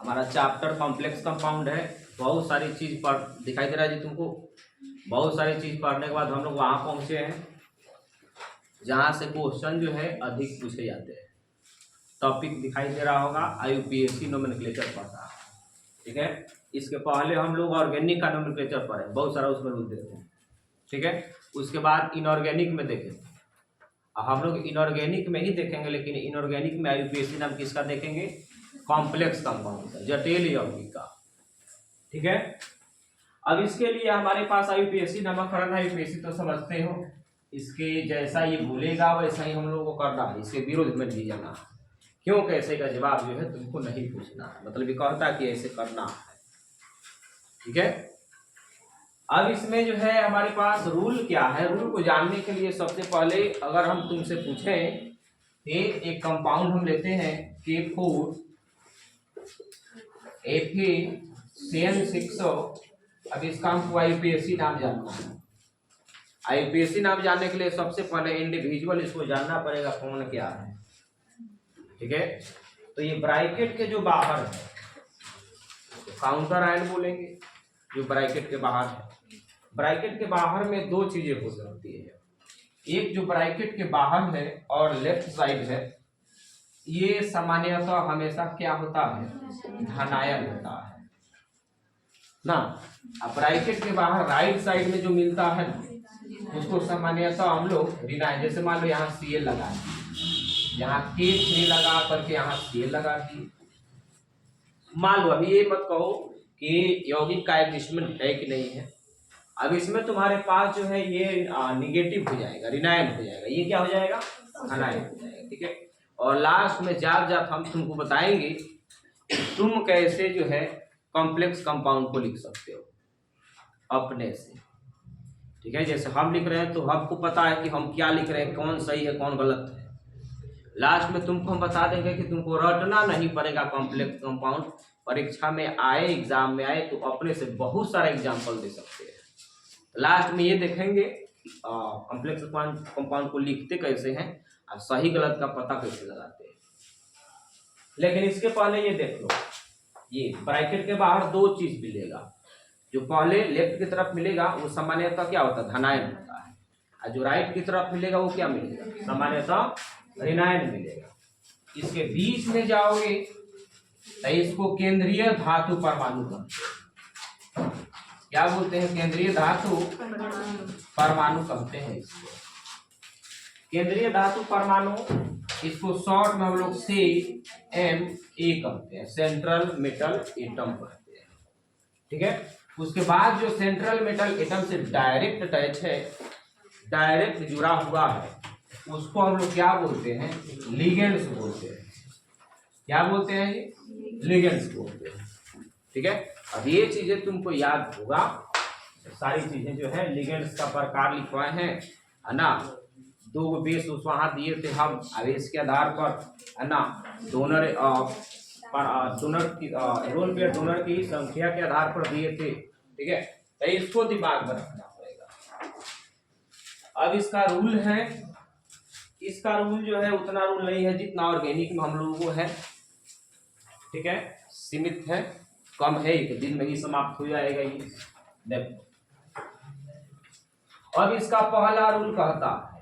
हमारा chapter complex compound है। बहुत सारी चीज पढ़ दिखाई दे रहा है जी तुमको। बहुत सारी चीज पढ़ने के बाद हम लोग वहां पहुंचे हैं जहां से क्वेश्चन जो है अधिक पूछे जाते हैं। टॉपिक दिखाई दे रहा होगा, IUPAC नोमेनक्लेचर पढ़ा है, ठीक है। इसके पहले हम लोग ऑर्गेनिक का नोमेनक्लेचर पढ़े, बहुत सारा उसमें रूल देते हैं, ठीक है। उसके बाद इनऑर्गेनिक में देखें, हम लोग इनऑर्गेनिक में ही देखेंगे, लेकिन इनऑर्गेनिक में IUPAC नाम किसका देखेंगे? कॉम्प्लेक्स कंपाउंड का, जटिल यौगिक का, ठीक है। अब इसके लिए हमारे पास IUPAC नामकरण है। IUPAC तो समझते हो, इसके जैसा ये बोलेगा वैसा ही हम लोग को करना है, इसके विरोध में नहीं जाना है। क्यों कैसे का जवाब जो है तुमको नहीं पूछना है, मतलब ये कहता है कि ऐसे करना है, ठीक है। अब इसमें जो है हमारे पास रूल क्या है, रूल को जानने के लिए सबसे पहले अगर हम तुमसे पूछें एक कंपाउंड हम लेते हैं K4 Fe600। अब इसका हमको IUPAC नाम जानना है। IUPAC नाम जानने के लिए सबसे पहले इंडिविजुअल इसको जानना पड़ेगा कौन क्या है, ठीक है। तो ये ब्रैकेट के जो बाहर है तो काउंटर आयन बोलेंगे, जो ब्रैकेट के बाहर है। ब्रैकेट के बाहर में दो चीजें हो सकती है, एक जो ब्रैकेट के बाहर है और लेफ्ट साइड है, ये सामान्यतः हमेशा क्या होता है? धनायन होता है ना। अब ब्रैकेट के बाहर राइट साइड में जो मिलता है उसको सामान्यतः हम लोग ऋणायन, जैसे मान लो यहाँ Cl लगा दिए, यहाँ K3 लगा करके यहाँ Cl लगा दिए। मान लो अभी ये मत कहो कि यौगिक का एडजस्टमेंट है कि नहीं है। अब इसमें तुम्हारे पास जो है ये निगेटिव हो जाएगा, ऋणायन हो जाएगा, ये क्या हो जाएगा? धनायन हो जाएगा, ठीक है। और लास्ट में जाप हम तुमको बताएंगे तुम कैसे जो है कॉम्प्लेक्स कंपाउंड को लिख सकते हो अपने से, ठीक है। जैसे हम लिख रहे हैं तो हमको पता है कि हम क्या लिख रहे हैं, कौन सही है कौन गलत है। लास्ट में तुमको हम बता देंगे कि तुमको रटना नहीं पड़ेगा कॉम्प्लेक्स कंपाउंड। परीक्षा में आए, एग्जाम में आए तो अपने से बहुत सारा एग्जाम्पल दे सकते हैं। लास्ट में ये देखेंगे कॉम्प्लेक्स कंपाउंड को लिखते कैसे हैं और सही गलत का पता कैसे लगाते हैं। लेकिन इसके पहले ये देख लो, ये ब्रैकेट के बाहर दो चीज मिलेगा। जो पहले लेफ्ट की तरफ मिलेगा वो सामान्यतः क्या होता है? धनायन होता है। और जो राइट की तरफ मिलेगा वो क्या मिलेगा? सामान्यतः ऋणायन मिलेगा। इसके बीच में जाओगे तो इसको केंद्रीय धातु परमाणु कहते हैं। क्या बोलते हैं? केंद्रीय धातु परमाणु कहते हैं इसको। केंद्रीय धातु परमाणु, इसको शॉर्ट में हम लोग CMA कहते हैं, सेंट्रल मेटल एटम कहते हैं, ठीक है। उसके बाद जो सेंट्रल मेटल एटम से डायरेक्ट अटैच है, डायरेक्ट जुड़ा हुआ है, उसको हम लोग क्या बोलते हैं? लिगेंड्स बोलते हैं। क्या बोलते हैं ये? लिगेंड्स बोलते हैं, ठीक है। अब ये चीजें तुमको याद होगा, सारी चीजें जो है लिगेंड्स का प्रकार लिखवाए हैं, है ना। दो बेस उस वहां दिए थे हम, अब इसके आधार पर, है ना, डोनर की रोल पेयर डोनर की संख्या के आधार पर दिए थे, ठीक है। तो इसको दिमाग में रखना पड़ेगा। अब इसका रूल है, इसका रूल जो है उतना रूल नहीं है जितना ऑर्गेनिक में हम लोगों को है, ठीक है। सीमित है, कम है, एक दिन में ही समाप्त हो जाएगा ये। देखो अब इसका पहला रूल कहता है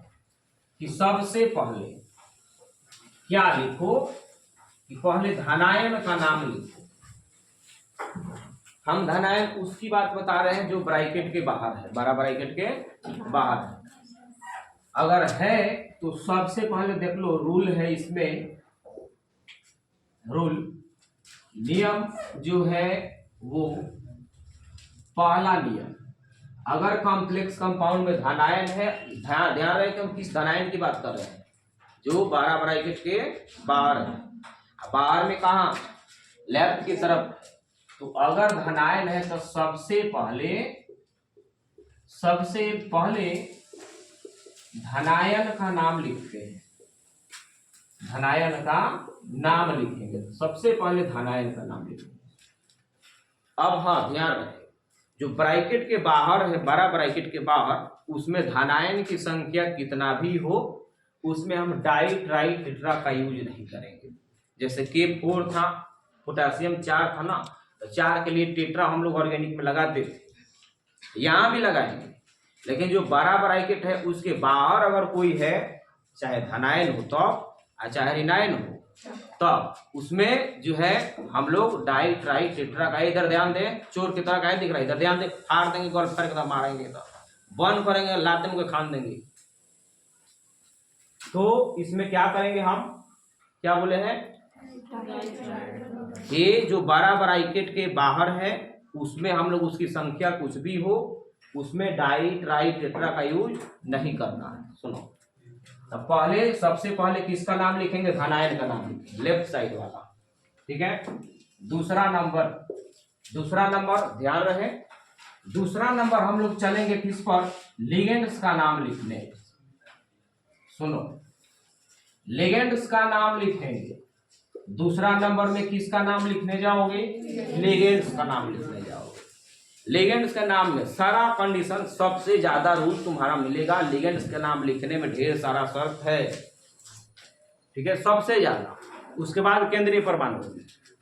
कि सबसे पहले क्या लिखो, कि पहले धनायन का नाम लिखो। हम धनायन उसकी बात बता रहे हैं जो ब्रैकेट के बाहर है, बड़ा ब्रैकेट के बाहर है। अगर है तो सबसे पहले देख लो रूल है इसमें, रूल नियम जो है वो पहला नियम, अगर कॉम्प्लेक्स कंपाउंड में धनायन है, ध्यान रहे कि हम किस धनायन की बात कर रहे हैं, जो 12 ब्रैकेट के बाहर है। बाहर में कहा? लेफ्ट की तरफ। तो अगर धनायन है तो सबसे पहले धनायन का नाम लिखते हैं, धनायन का नाम लिखेंगे, सबसे पहले धनायन का नाम लिखेंगे। अब हाँ ध्यान रखें, जो ब्रैकेट के बाहर है, बड़ा ब्रैकेट के बाहर, उसमें धनायन की संख्या कितना भी हो, उसमें हम डाई ट्राई टेट्रा का यूज नहीं करेंगे। जैसे K4 था पोटेशियम 4 था ना, तो 4 के लिए टेट्रा हम लोग ऑर्गेनिक में लगाते थे, यहाँ भी लगाएंगे। लेकिन जो बड़ा ब्रैकेट है उसके बाहर अगर कोई है, चाहे धनायन हो तो चाहे ऋणायन हो, तब उसमें जो है हम लोग डाई ट्राई टेट्रा का, इधर ध्यान दें, चोर की तरह का दिख रहा है, इधर ध्यान दें, फाड़ देंगे गोल्फ करके मारेंगे, तो बंद करेंगे, लाते मुझे खान देंगे। तो इसमें क्या करेंगे हम, क्या बोले हैं, ये जो 12 ब्रैकेट के बाहर है उसमें हम लोग उसकी संख्या कुछ भी हो, उसमें डाई ट्राई टेट्रा का यूज नहीं करना है। सुनो, तो पहले सबसे पहले किसका नाम लिखेंगे, धनायन का नाम लिखेंगे, लेफ्ट साइड वाला, ठीक है। दूसरा नंबर ध्यान रहे, दूसरा नंबर हम लोग चलेंगे किस पर, लिगेंड्स का नाम लिखने। सुनो, लिगेंड्स का नाम लिखेंगे, दूसरा नंबर में किसका नाम लिखने जाओगे, लिगेंड्स का नाम लिखने जाओगे। लिगेंड्स के नाम में सारा कंडीशन, सबसे ज्यादा रूल तुम्हारा मिलेगा लिगेंड्स के नाम लिखने में, ढेर सारा शर्त है, ठीक है, सबसे ज्यादा। उसके बाद केंद्रीय परमाणु,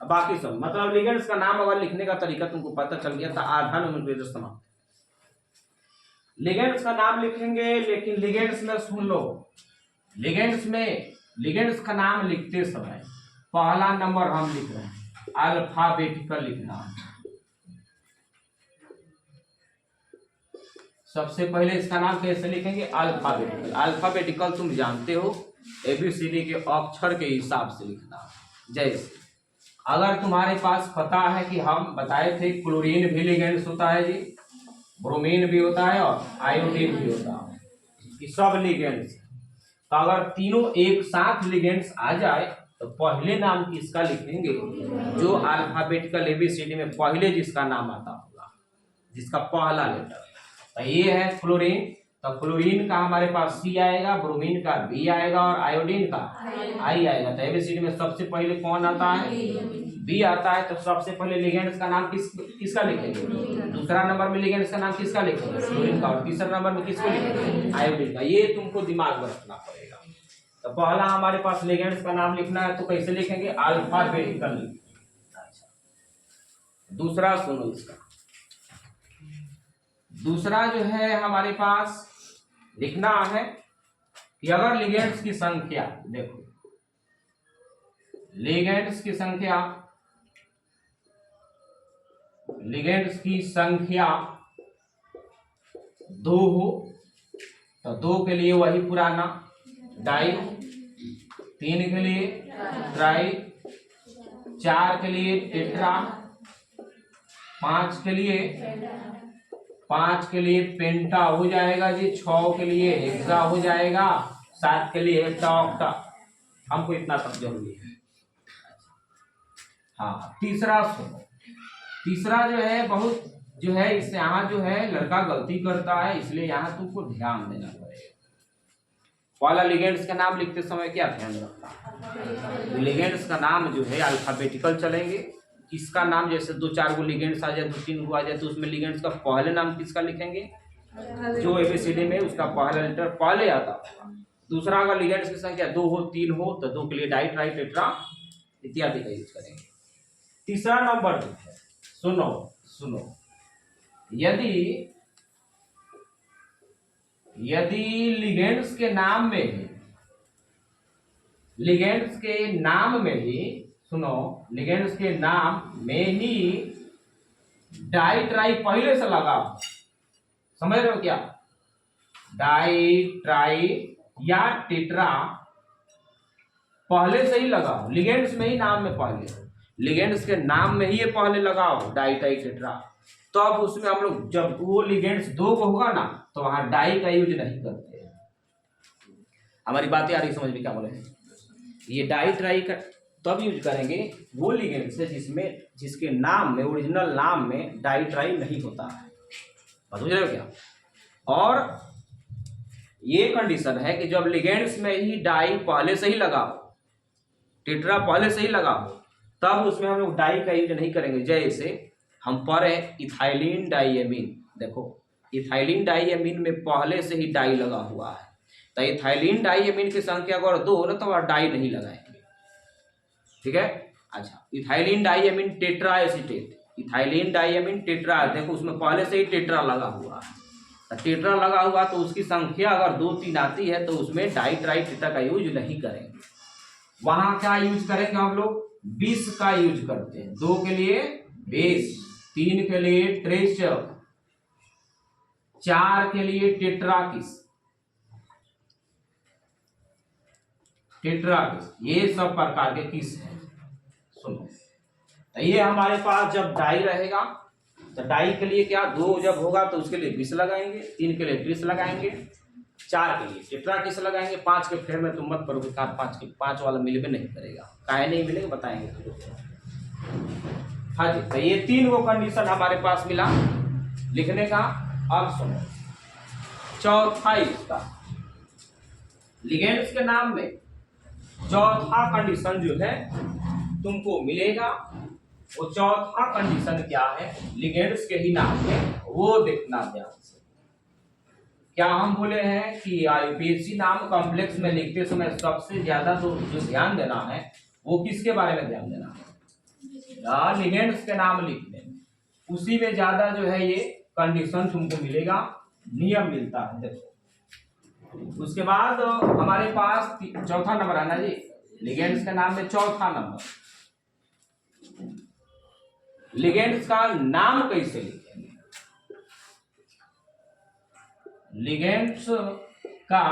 बाकी सब, मतलब लिगेंड्स का नाम अगर लिखने का तरीका तुमको पता चल गया तो आधा नोमेनक्लेचर समाप्त। लिगेंड्स का नाम लिखेंगे, लेकिन लिगेंड्स में सुन लो, लिगेंड्स का नाम लिखते समय पहला नंबर हम लिख रहे हैं, अल्फाबेटिकल लिखना है। सबसे पहले इसका नाम कैसे लिखेंगे, अल्फाबेटिकल। अल्फाबेटिकल तुम जानते हो, ABCD के अक्षर के हिसाब से लिखना। जैसे अगर तुम्हारे पास पता है कि हम बताए थे क्लोरीन भी लिगेंड्स होता है जी, ब्रोमीन भी होता है और आयोडीन भी होता है, ये सब लिगेंड्स। तो अगर तीनों एक साथ लिगेंड्स आ जाए तो पहले नाम किसका लिखेंगे, जो अल्फाबेटिकल ABCD में पहले जिसका नाम आता होगा, जिसका पहला लेटर। तो ये है क्लोरीन, तो क्लोरीन का हमारे पास C आएगा, ब्रोमीन का B आएगा और आयोडीन का I आएगा। तो ABCD में सबसे पहले कौन आता है, B आता है। तो सबसे पहले लिगेंड्स का नाम किसका लिखेंगे, दूसरा नंबर में लिगेंड्स का नाम किसका लिखेंगे, क्लोरीन का, और तीसरा नंबर में किसको लिखेंगे, आयोडीन का। ये तुमको दिमाग में रखना पड़ेगा। तो पहला हमारे पास लिगेंड्स का नाम लिखना है, तो कैसे लिखेंगे, अल्फाबेटिकल। दूसरा सुनो, इसका दूसरा जो है हमारे पास लिखना है कि अगर लिगेंड्स की संख्या, देखो लिगेंड्स की संख्या 2 हो तो 2 के लिए वही पुराना डाई, 3 के लिए ट्राई, 4 के लिए टेट्रा, 5 के लिए पेंटा हो जाएगा जी, 6 के लिए हेक्सा हो जाएगा, 7 के लिए हेक्सा ऑक्टा। हमको इतना सब जरूरी है। हाँ, तीसरा सुनो, तीसरा जो है बहुत जो है, इससे यहाँ जो है लड़का गलती करता है, इसलिए यहाँ तुमको ध्यान देना पड़ेगा। पहला लिगेंड्स का नाम लिखते समय क्या ध्यान रखना, लिगेंड्स का नाम जो है अल्फाबेटिकल चलेंगे। इसका नाम जैसे 2-4 गो लिगेंड्स आ जाए, 2-3 गो आ जाए, तो उसमें लिगेंड्स का पहले नाम किसका लिखेंगे, जो ABCD में उसका पहला लेटर पहले आता है। दूसरा अगर लिगेंड्स की संख्या 2 हो, 3 हो, तो 2 के लिए डाई ट्राई टेट्रा इत्यादि का यूज करेंगे। तीसरा नंबर जो है, सुनो, यदि लिगेंड्स के नाम में ही डाई ट्राई पहले से लगा, समझ रहे हो क्या, डाई ट्राई या टेट्रा पहले से ही लगाओ, लिगेंड्स में ही नाम में पहले, लिगेंड्स के नाम में ही ये पहले लगाओ डाई ट्राई टेट्रा, तो अब उसमें हम लोग जब वो लिगेंड्स 2 को होगा ना, तो वहां डाई का यूज नहीं करते। हमारी बातें आ रही समझ में, क्या बोले, ये डाई ट्राई का तब यूज करेंगे वो लिगेंड्स है जिसके नाम में, ओरिजिनल नाम में डाई ट्राई नहीं होता है, समझ रहे हो क्या। और ये कंडीशन है कि जब लिगेंड्स में ही डाई पहले से ही लगा हो, टेट्रा पहले से ही लगा हो, तब उसमें हम लोग डाई का यूज नहीं करेंगे। जैसे हम पढ़े इथाइलिन डाइएमीन, देखो इथाइलिन डाइएमीन में पहले से ही डाई लगा हुआ है, तो इथाइलिन डाइएमीन की संख्या अगर 2 हो ना, तो वह डाई नहीं लगाएंगे, ठीक है। अच्छा, ethylene diamine tetra acetate, ethylene diamine tetra, देखो उसमें पहले से ही टेट्रा लगा हुआ है, टेट्रा लगा हुआ तो उसकी संख्या अगर 2-3 आती है तो उसमें डाई ट्राई टेट्रा का यूज नहीं करेंगे। वहां क्या यूज करेंगे हम लोग? 20 का यूज करते हैं। 2 के लिए 20, 3 के लिए ट्रेस, 4 के लिए टेट्राकिस, ये सब प्रकार के किस हैं। सुनो, तो ये हमारे पास जब डाई रहेगा तो डाई के लिए क्या, 2 जब होगा तो उसके लिए 20 लगाएंगे, 3 के लिए 30 लगाएंगे, 4 के लिए टेट्राकिस लगाएंगे, 5 के फेर में तुम मत करोगे, 5 वाला मिलबे नहीं करेगा, काहे नहीं मिलेगा बताएंगे तुमको। हाँ जी, तो ये 3 वो कंडीशन हमारे पास मिला लिखने का। अब सुनो, चौथा इसका लिगेंड्स के नाम में चौथा कंडीशन जो है तुमको मिलेगा, वो चौथा कंडीशन क्या है लिगेंड्स के ही नाम में, वो देखना ध्यान से। क्या हम बोले हैं कि आईयूपीएसी नाम कॉम्प्लेक्स में लिखते समय सबसे ज्यादा तो जो ध्यान देना है वो किसके बारे में ध्यान देना है? लिगेंड्स के नाम लिखने में, उसी में ज्यादा जो है ये कंडीशन तुमको मिलेगा, नियम मिलता है। देखो उसके बाद हमारे पास चौथा नंबर है ना जी, लिगेंड्स के नाम में चौथा नंबर, लिगेंड्स का नाम कैसे लिखेंगे? लिगेंड्स का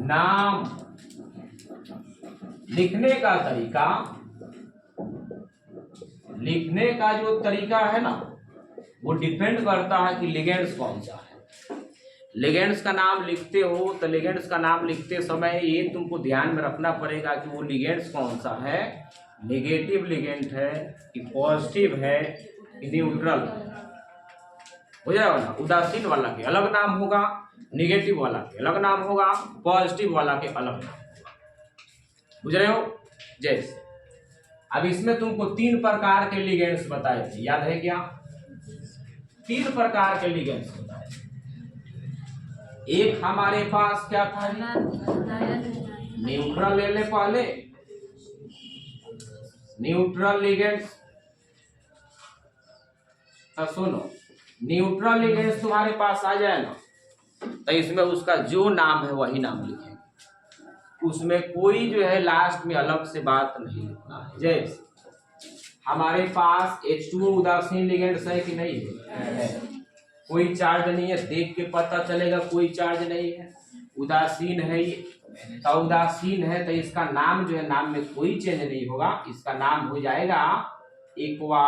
नाम लिखने का तरीका, लिखने का जो तरीका है ना वो डिपेंड करता है कि लिगेंड्स कौन सा है। लिगेंड्स का नाम लिखते हो तो लिगेंड्स का नाम लिखते समय ये तुमको ध्यान में रखना पड़ेगा कि वो लिगेंड्स कौन सा है, नेगेटिव लिगेंड है कि पॉजिटिव है कि न्यूट्रल, हो जाएगा ना। उदासीन वाला के अलग नाम होगा, नेगेटिव वाला के अलग नाम होगा, पॉजिटिव वाला के अलग नाम होगा, बुझ रहे हो। जैसे अब इसमें तुमको 3 प्रकार के लिगेंड्स बताए थे, याद है क्या? 3 प्रकार के लिगेंड्स बताए थे। एक हमारे पास क्या था, न्यूट्रल ले ले पहले, न्यूट्रल लिगेंड्स। तो सुनो, न्यूट्रल लिगेंड्स तुम्हारे पास आ जाए ना तो इसमें उसका जो नाम है वही नाम लिखेंगे, उसमें कोई जो है लास्ट में अलग से बात नहीं लिखना है। जैसे हमारे पास H2O उदासीन लिगेंड्स है कि नहीं है? कोई चार्ज नहीं है, देख के पता चलेगा कोई चार्ज नहीं है, उदासीन है ये, तो उदासीन है तो इसका नाम जो है, नाम में कोई चेंज नहीं होगा, इसका नाम हो जाएगा एक्वा।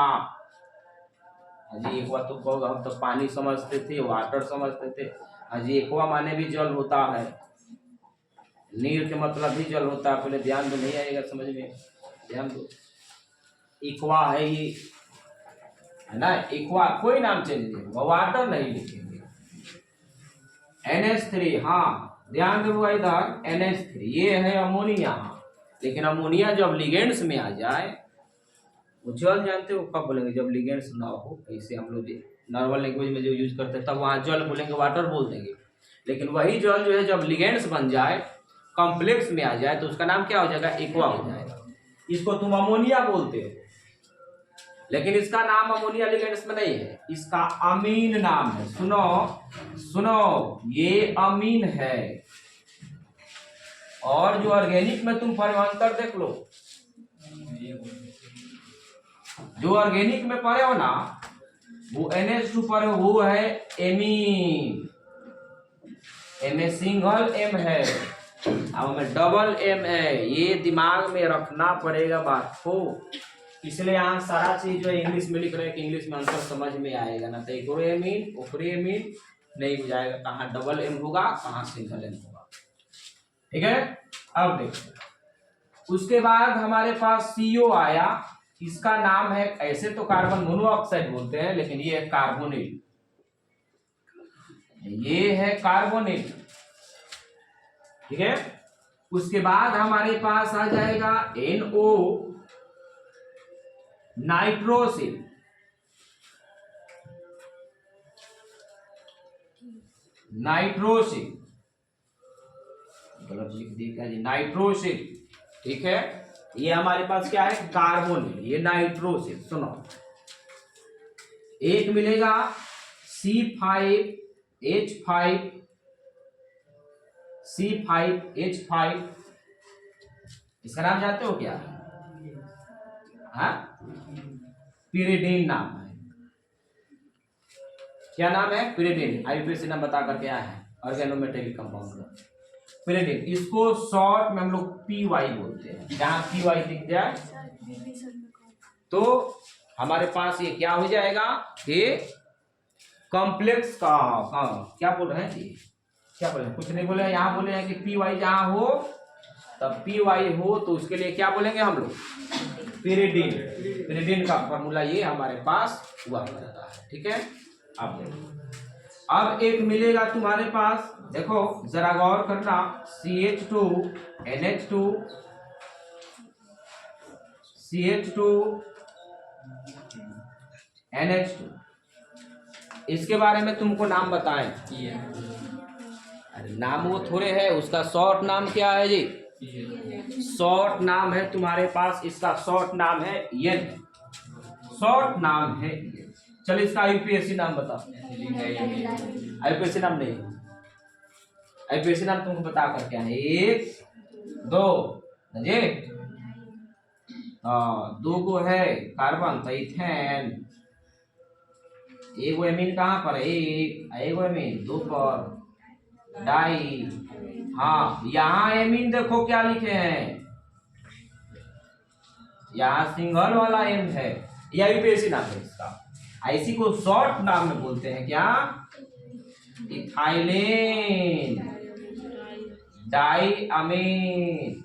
अजी एक्वा तो हम तो पानी समझते थे, वाटर समझते थे, अजी एक्वा माने भी जल होता है, नीर के मतलब भी जल होता है, पहले ध्यान में नहीं आएगा समझ में, ध्यान दो। एक्वा है ये, है ना, एक्वा, कोई नाम चेंज नहीं होगा, वाटर नहीं लिखेंगे। NH3, हाँ ध्यान दो इधर, NH3 ये है अमोनिया, लेकिन अमोनिया जब लिगेंड्स में आ जाए, वो जल जानते हो कब बोलेंगे? जब लिगेंड्स ना हो, ऐसे हम लोग नॉर्मल लैंग्वेज में जो यूज करते हैं तब वहाँ जल बोलेंगे, वाटर बोल देंगे, लेकिन वही जल जो है जब लिगेंड्स बन जाए, कॉम्प्लेक्स में आ जाए, तो उसका नाम क्या हो जाएगा? एक्वा हो जाएगा। इसको तुम अमोनिया बोलते हो, लेकिन इसका नाम अमोनिया लिगेंड्स में नहीं है, इसका अमीन नाम है। सुनो सुनो, ये अमीन है। और जो ऑर्गेनिक में तुम परिवर्तन देख लो, जो ऑर्गेनिक में पढ़े हो ना, वो NH2 पर वो है एमीन, एम सिंगल एम है, अब में डबल एम है, ये दिमाग में रखना पड़ेगा बात को। इसलिए यहाँ सारा चीज जो इंग्लिश में लिख रहे हैं कि इंग्लिश में आंसर समझ में आएगा ना, तो एक एमीन ऊपरी एमीन नहीं हो जाएगा, कहाँ डबल एम होगा कहाँ सिंगल एम होगा, ठीक है। अब देखो उसके बाद हमारे पास CO आया, इसका नाम है, ऐसे तो कार्बन मोनोऑक्साइड बोलते हैं, लेकिन ये है कार्बोनेट, ये है कार्बोनेट, ठीक है। उसके बाद हमारे पास आ जाएगा NO नाइट्रोसिल, नाइट्रोसिल गलत लिख दिया जी, नाइट्रोसिल, ठीक है। ये हमारे पास क्या है, कार्बोनिल, ये नाइट्रोसिल। सुनो, एक मिलेगा C5H5, C5H5, इसका नाम जानते हो क्या? हाँ, पिरिडीन नाम है। क्या नाम है? पिरिडीन। आईयूपीएसी नाम बता कर क्या है, ऑर्गेनोमेटेलिक कंपाउंड का पिरिडीन। इसको शॉर्ट में हम लोग PY बोलते हैं। जहां PY दिख जाए तो हमारे पास ये क्या हो जाएगा, ये कॉम्प्लेक्स का, क्या बोल रहे हैं जी, क्या बोले, कुछ नहीं बोले, यहाँ बोले हैं कि PY जहां हो तब PY हो तो उसके लिए क्या बोलेंगे हम लोग, पिरिडीन। पिरिडीन का फॉर्मूला ये हमारे पास हुआ करता है। ठीक है, अब एक मिलेगा तुम्हारे पास, देखो जरा गौर करना, CH2NH2, CH2NH2, इसके बारे में तुमको नाम बताएं। अरे नाम वो थोड़े है, उसका शॉर्ट नाम क्या है जी, शॉर्ट नाम है तुम्हारे पास, इसका शॉर्ट नाम है N, शॉर्ट नाम है। चलो इसका आईयूपीएसी नाम बताओ। आईयूपीएसी नाम नहीं, आईयूपीएसी नाम तुमको बता कर क्या है, 1 2 समझे, दो को है कार्बन तो इथेन, एगो एमीन कहाँ पर है, एगो एमीन 2 पर, डाई। हाँ, यहाँ एमीन देखो क्या लिखे हैं, यहाँ सिंगल वाला एम है, यह आईयूपीएसी नाम है इसका। इसी को शॉर्ट नाम में बोलते हैं क्या, इथाइलेन डाईअमीन,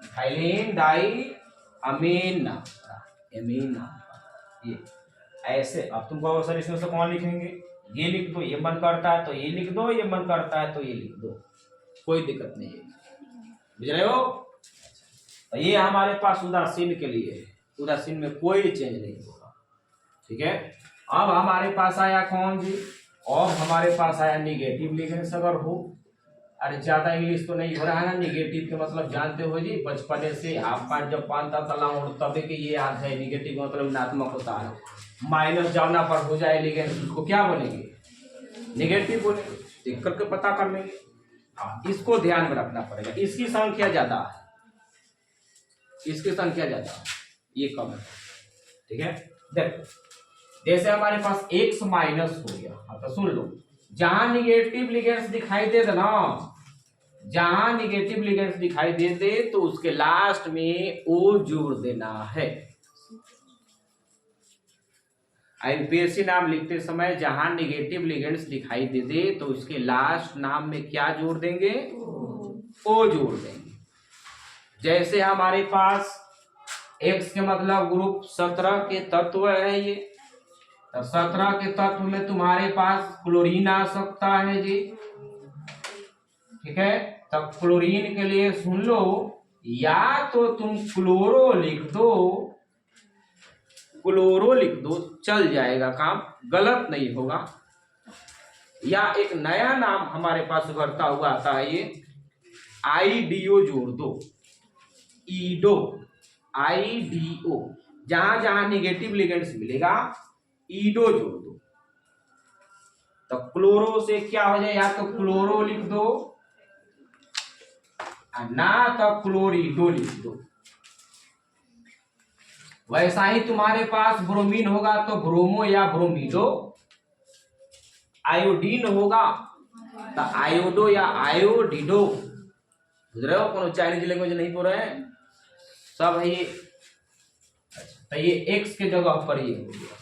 इथाइलेन डाईअमीन एमीन। ये ऐसे, अब तुमको सर इसमें से कौन लिखेंगे, ये लिख दो, ये मन करता है तो ये लिख दो, ये मन करता है तो ये लिख दो, कोई दिक्कत नहीं है, बुझ रहे हो। तो ये हमारे पास उदासीन के लिए है, उदासीन में कोई चेंज नहीं होगा। ठीक है, अब हमारे पास आया कौन जी, और हमारे पास आया निगेटिव लिगेंड्स अगर हो। अरे ज्यादा इंग्लिश तो नहीं हो रहा है ना, निगेटिव के मतलब जानते हो जी, बचपने से आपका जब 5 साल और तभी के ये याद है, निगेटिव मतलब ऋणात्मक होता है, माइनस जाना पर हो जाए लिगेंड्स, उसको क्या बोलेंगे, निगेटिव बोलेंगे। देख करके पता कर लेंगे, इसको ध्यान में रखना पड़ेगा। इसकी संख्या ज्यादा है, इसकी संख्या ज्यादा है, ये कम है। ठीक है, देखो जैसे हमारे पास X माइनस हो गया, तो सुन लो, जहां निगेटिव लिगेंड्स दिखाई दे ना, जहां निगेटिव लिगेंड्स दिखाई दे दे तो उसके लास्ट में O जोड़ देना है। आईयूपीएसी नाम लिखते समय जहां निगेटिव लिगेंड्स दिखाई दे दे तो उसके लास्ट नाम में क्या जोड़ देंगे, O जोड़ देंगे। जैसे हमारे पास X के मतलब ग्रुप 17 के तत्व है ये, तो 17 के तत्व में तुम्हारे पास क्लोरीन आ सकता है जी। ठीक है, तब क्लोरीन के लिए सुन लो, या तो तुम क्लोरो लिख दो, क्लोरो लिख दो चल जाएगा, काम गलत नहीं होगा, या एक नया नाम हमारे पास उभरता हुआ आता है ये IDO जोड़ दो, ईडो, IDO, जहां जहां निगेटिव लिगेंड्स मिलेगा ईडो जोड़ दो। तो क्लोरो से क्या हो जाए, या तो क्लोरो लिख दो, ना तो क्लोरीडो लिख दो। वैसा ही तुम्हारे पास ब्रोमीन होगा तो ब्रोमो या ब्रोमीडो, आयोडीन होगा तो आयोडो या आयोडिडो। बुझ रहे हो, कौन चाइनीज लैंग्वेज नहीं बोल रहे हैं, सब है ये। तो ये एक्स के जगह पर ये हो गया।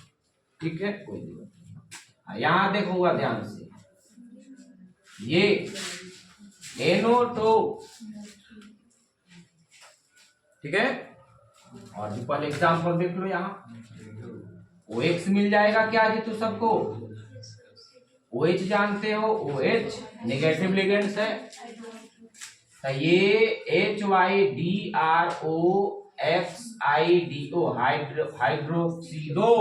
ठीक है, कोई दिक्कत नहीं। यहां देखूंगा ध्यान से, ये NO2, ठीक है, और भी पहले एग्जाम्पल देख लो, यहाँ OX मिल जाएगा क्या जी, तो सबको OH जानते हो, OH नेगेटिव लिगेंड्स है, तो ये HYDROXIDO हाइड्रोक्सीडो,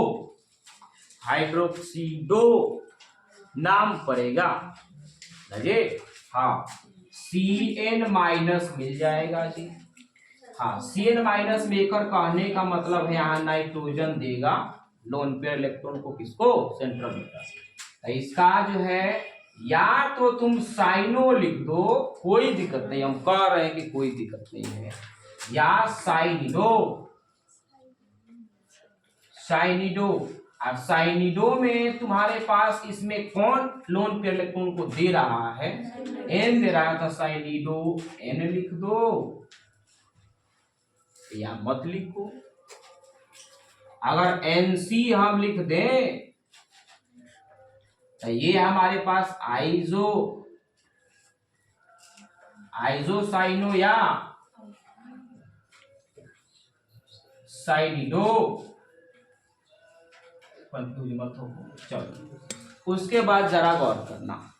हाइड्रोक्सीडो नाम पड़ेगा, समझे। हाँ, CN- मिल जाएगा जी। हाँ, CN- मेकर कहने का मतलब है यहाँ नाइट्रोजन देगा लोन पेयर इलेक्ट्रॉन को, किसको, सेंट्रल मेकर। इसका जो है या तो तुम साइनो लिख दो, कोई दिक्कत नहीं, हम कह रहे हैं कि कोई दिक्कत नहीं है, या साइनिडो, साइनिडो। और साइनिडो में तुम्हारे पास इसमें कौन लोन पेयर इलेक्ट्रॉन को दे रहा है, N दे रहा है, तो साइनिडो N लिख दो या मत लिखो। अगर NC हम लिख दें तो ये हमारे पास आइजोसाइनो या साइनिडो, कंफ्यूज मत हो। चलो उसके बाद जरा गौर करना,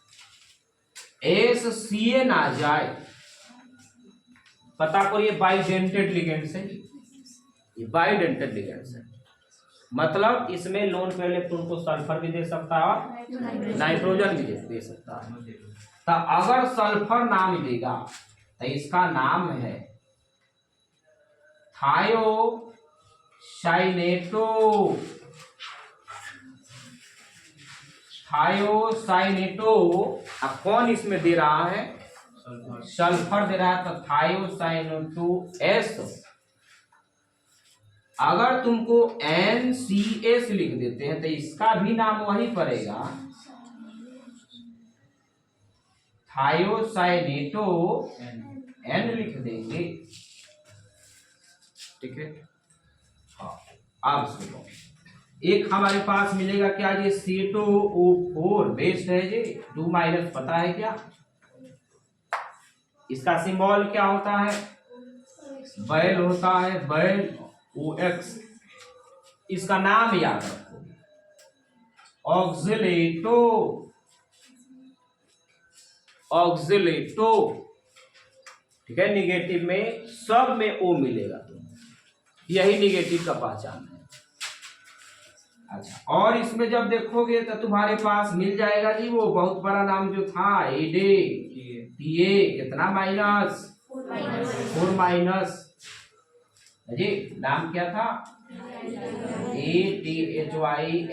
SCN आ जाए, पता करो ये बाइडेंटेड लिगेंड से, ये बाइडेंटेड लिगेंड से, मतलब इसमें लोन पेयर इलेक्ट्रॉन को सल्फर भी दे सकता है और नाइट्रोजन भी दे सकता है। तो अगर सल्फर ना मिलेगा तो इसका नाम है थायोसाइनेटो। थायोसाइनेटो कौन इसमें दे रहा है, सल्फर दे रहा है, तो थायोसाइनेटो S। अगर तुमको NCS लिख देते हैं तो इसका भी नाम वही पड़ेगा, थायोसाइनेटो N लिख देंगे, ठीक है। हाँ, अब सुनो, एक हमारे पास मिलेगा क्या जी, C2O4 बेस्ड है जी, 2- पता है क्या, इसका सिंबल क्या होता है, बैल होता है, बैल OX। इसका नाम याद रखो, ऑक्सिलेटो, ऑक्सिलेटो, ठीक है। निगेटिव में सब में O मिलेगा, यही निगेटिव का पहचान है। अच्छा, और इसमें जब देखोगे तो तुम्हारे पास मिल जाएगा जी वो बहुत बड़ा नाम जो था, एडे, कितना माइनस, 4- जी, नाम क्या था, ATHYLEN,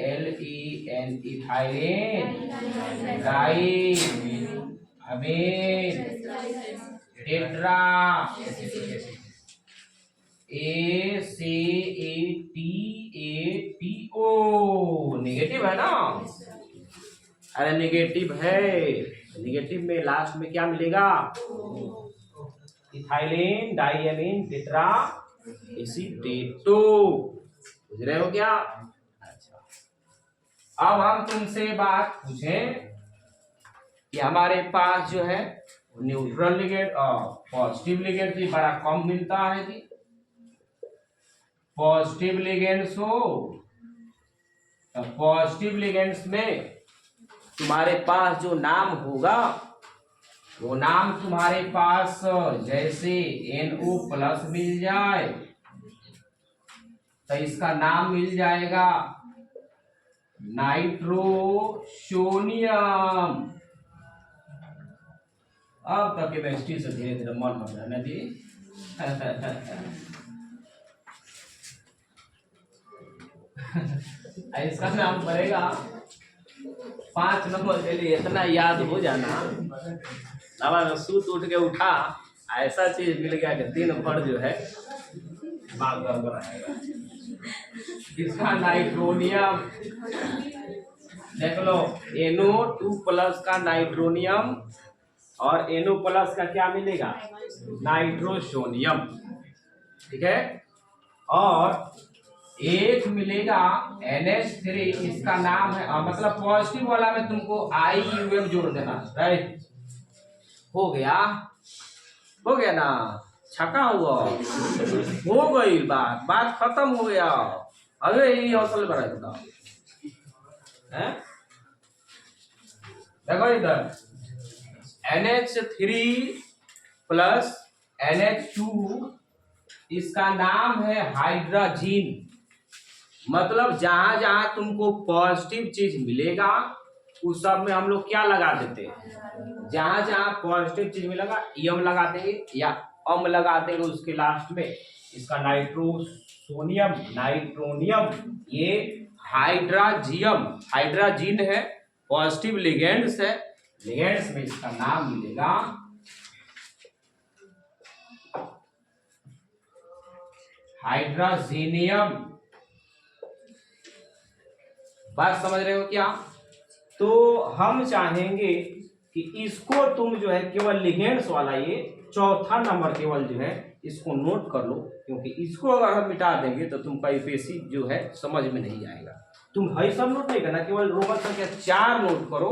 इथाइलेन, अमीन, टेट्रा, ACATATO, नेगेटिव है ना, अरे नेगेटिव है, नेगेटिव में लास्ट में क्या मिलेगा, इथाइलेन, डाइएमीन, टेट्रा एसीटेटो, बुझ रहे हो क्या। अच्छा, अब हम तुमसे बात पूछें कि हमारे पास जो है न्यूट्रल लिगेंड और पॉजिटिव लिगेंड भी बड़ा कम मिलता है जी। पॉजिटिव लिगेंड्स हो तो पॉजिटिव लिगेंड्स में तुम्हारे पास जो नाम होगा वो नाम तुम्हारे पास जैसे NO+ मिल जाए तो इसका नाम मिल जाएगा नाइट्रोसोनियम। अब तक केमिस्ट्री से धीरे धीरे मन हो जाना जी। इसका नाम पड़ेगा 5 नंबर के लिए, इतना याद हो जाना। अब सूत उठ के उठा, ऐसा चीज मिल गया कि 3 नंबर जो है दिमाग गड़बड़ाएगा। इसका नाइट्रोनियम देख लो, NO2+ का नाइट्रोनियम और NO+ का क्या मिलेगा, नाइट्रोसोनियम, ठीक है। और एक मिलेगा NH3, इसका नाम है मतलब पॉजिटिव वाला में तुमको IUM जोड़ देना, राइट, हो गया ना, छका हुआ, हो गई बात खत्म हो गया। अबे ये हौसल बड़ा बताओ है, देखो इधर NH3+ NH2, इसका नाम है हाइड्रोजीन। मतलब जहां जहां तुमको पॉजिटिव चीज मिलेगा उस सब में हम लोग क्या लगा देते हैं, जहां जहां पॉजिटिव चीज में लगा यम लगा देंगे या अम लगा देंगे उसके लास्ट में। इसका नाइट्रोसोनियम, नाइट्रोनियम, ये हाइड्राजियम, हाइड्राजीन है, पॉजिटिव लिगेंड्स है, लिगेंड्स में इसका नाम मिलेगा हाइड्राजीनियम। बात समझ रहे हो क्या? तो हम चाहेंगे कि इसको तुम जो है केवल लिगेंड्स वाला ये चौथा नंबर केवल जो है इसको नोट कर लो, क्योंकि इसको अगर हम मिटा देंगे तो तुमका यूपीएससी जो है समझ में नहीं आएगा। तुम है सब नोट नहीं करना, केवल रोमन संख्या 4 नोट करो,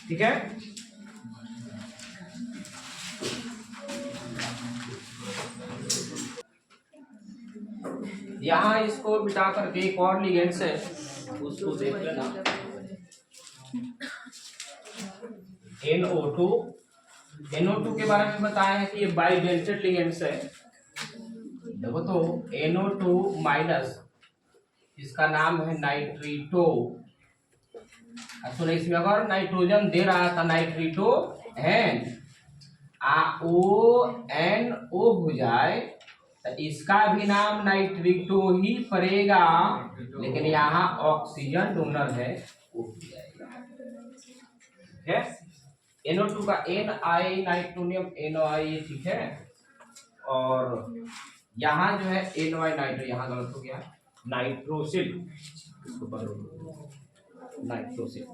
ठीक है। यहाँ इसको मिटा करके एक और लिगेंड्स है उसको देख लेना, NO2। NO2 के बारे में बताया है कि ये बाइडेंटेड लिगेंड्स है। देखो तो NO2 माइनस, इसका नाम है नाइट्रीटो। सुनो, इसमें अगर नाइट्रोजन दे रहा था नाइट्रीटो एन ONO हो जाए तो इसका भी नाम नाइट्रीटो ही पड़ेगा, लेकिन यहाँ ऑक्सीजन डोनर है वो हो जाएगा, ठीक है। NO2 का NI नाइट्रोनियम NOI, ठीक है। और यहाँ जो है NY नाइट्रो, यहाँ गलत हो गया, नाइट्रोसिल, इसको पकड़ो, नाइट्रोसिल।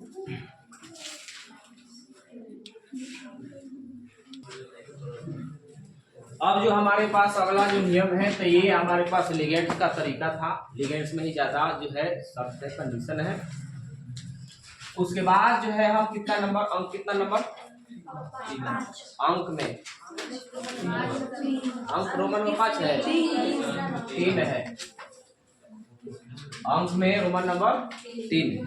अब जो हमारे पास अगला जो नियम है, तो ये हमारे पास लिगेंड्स का तरीका था, लिगेंड्स में ही ज्यादा जो है सबसे कंडीशन है। उसके बाद जो है हम कितना नंबर, अंक कितना नंबर, अंक में अंक रोमन में 5 है, 3 है, अंक में रोमन नंबर 3 है।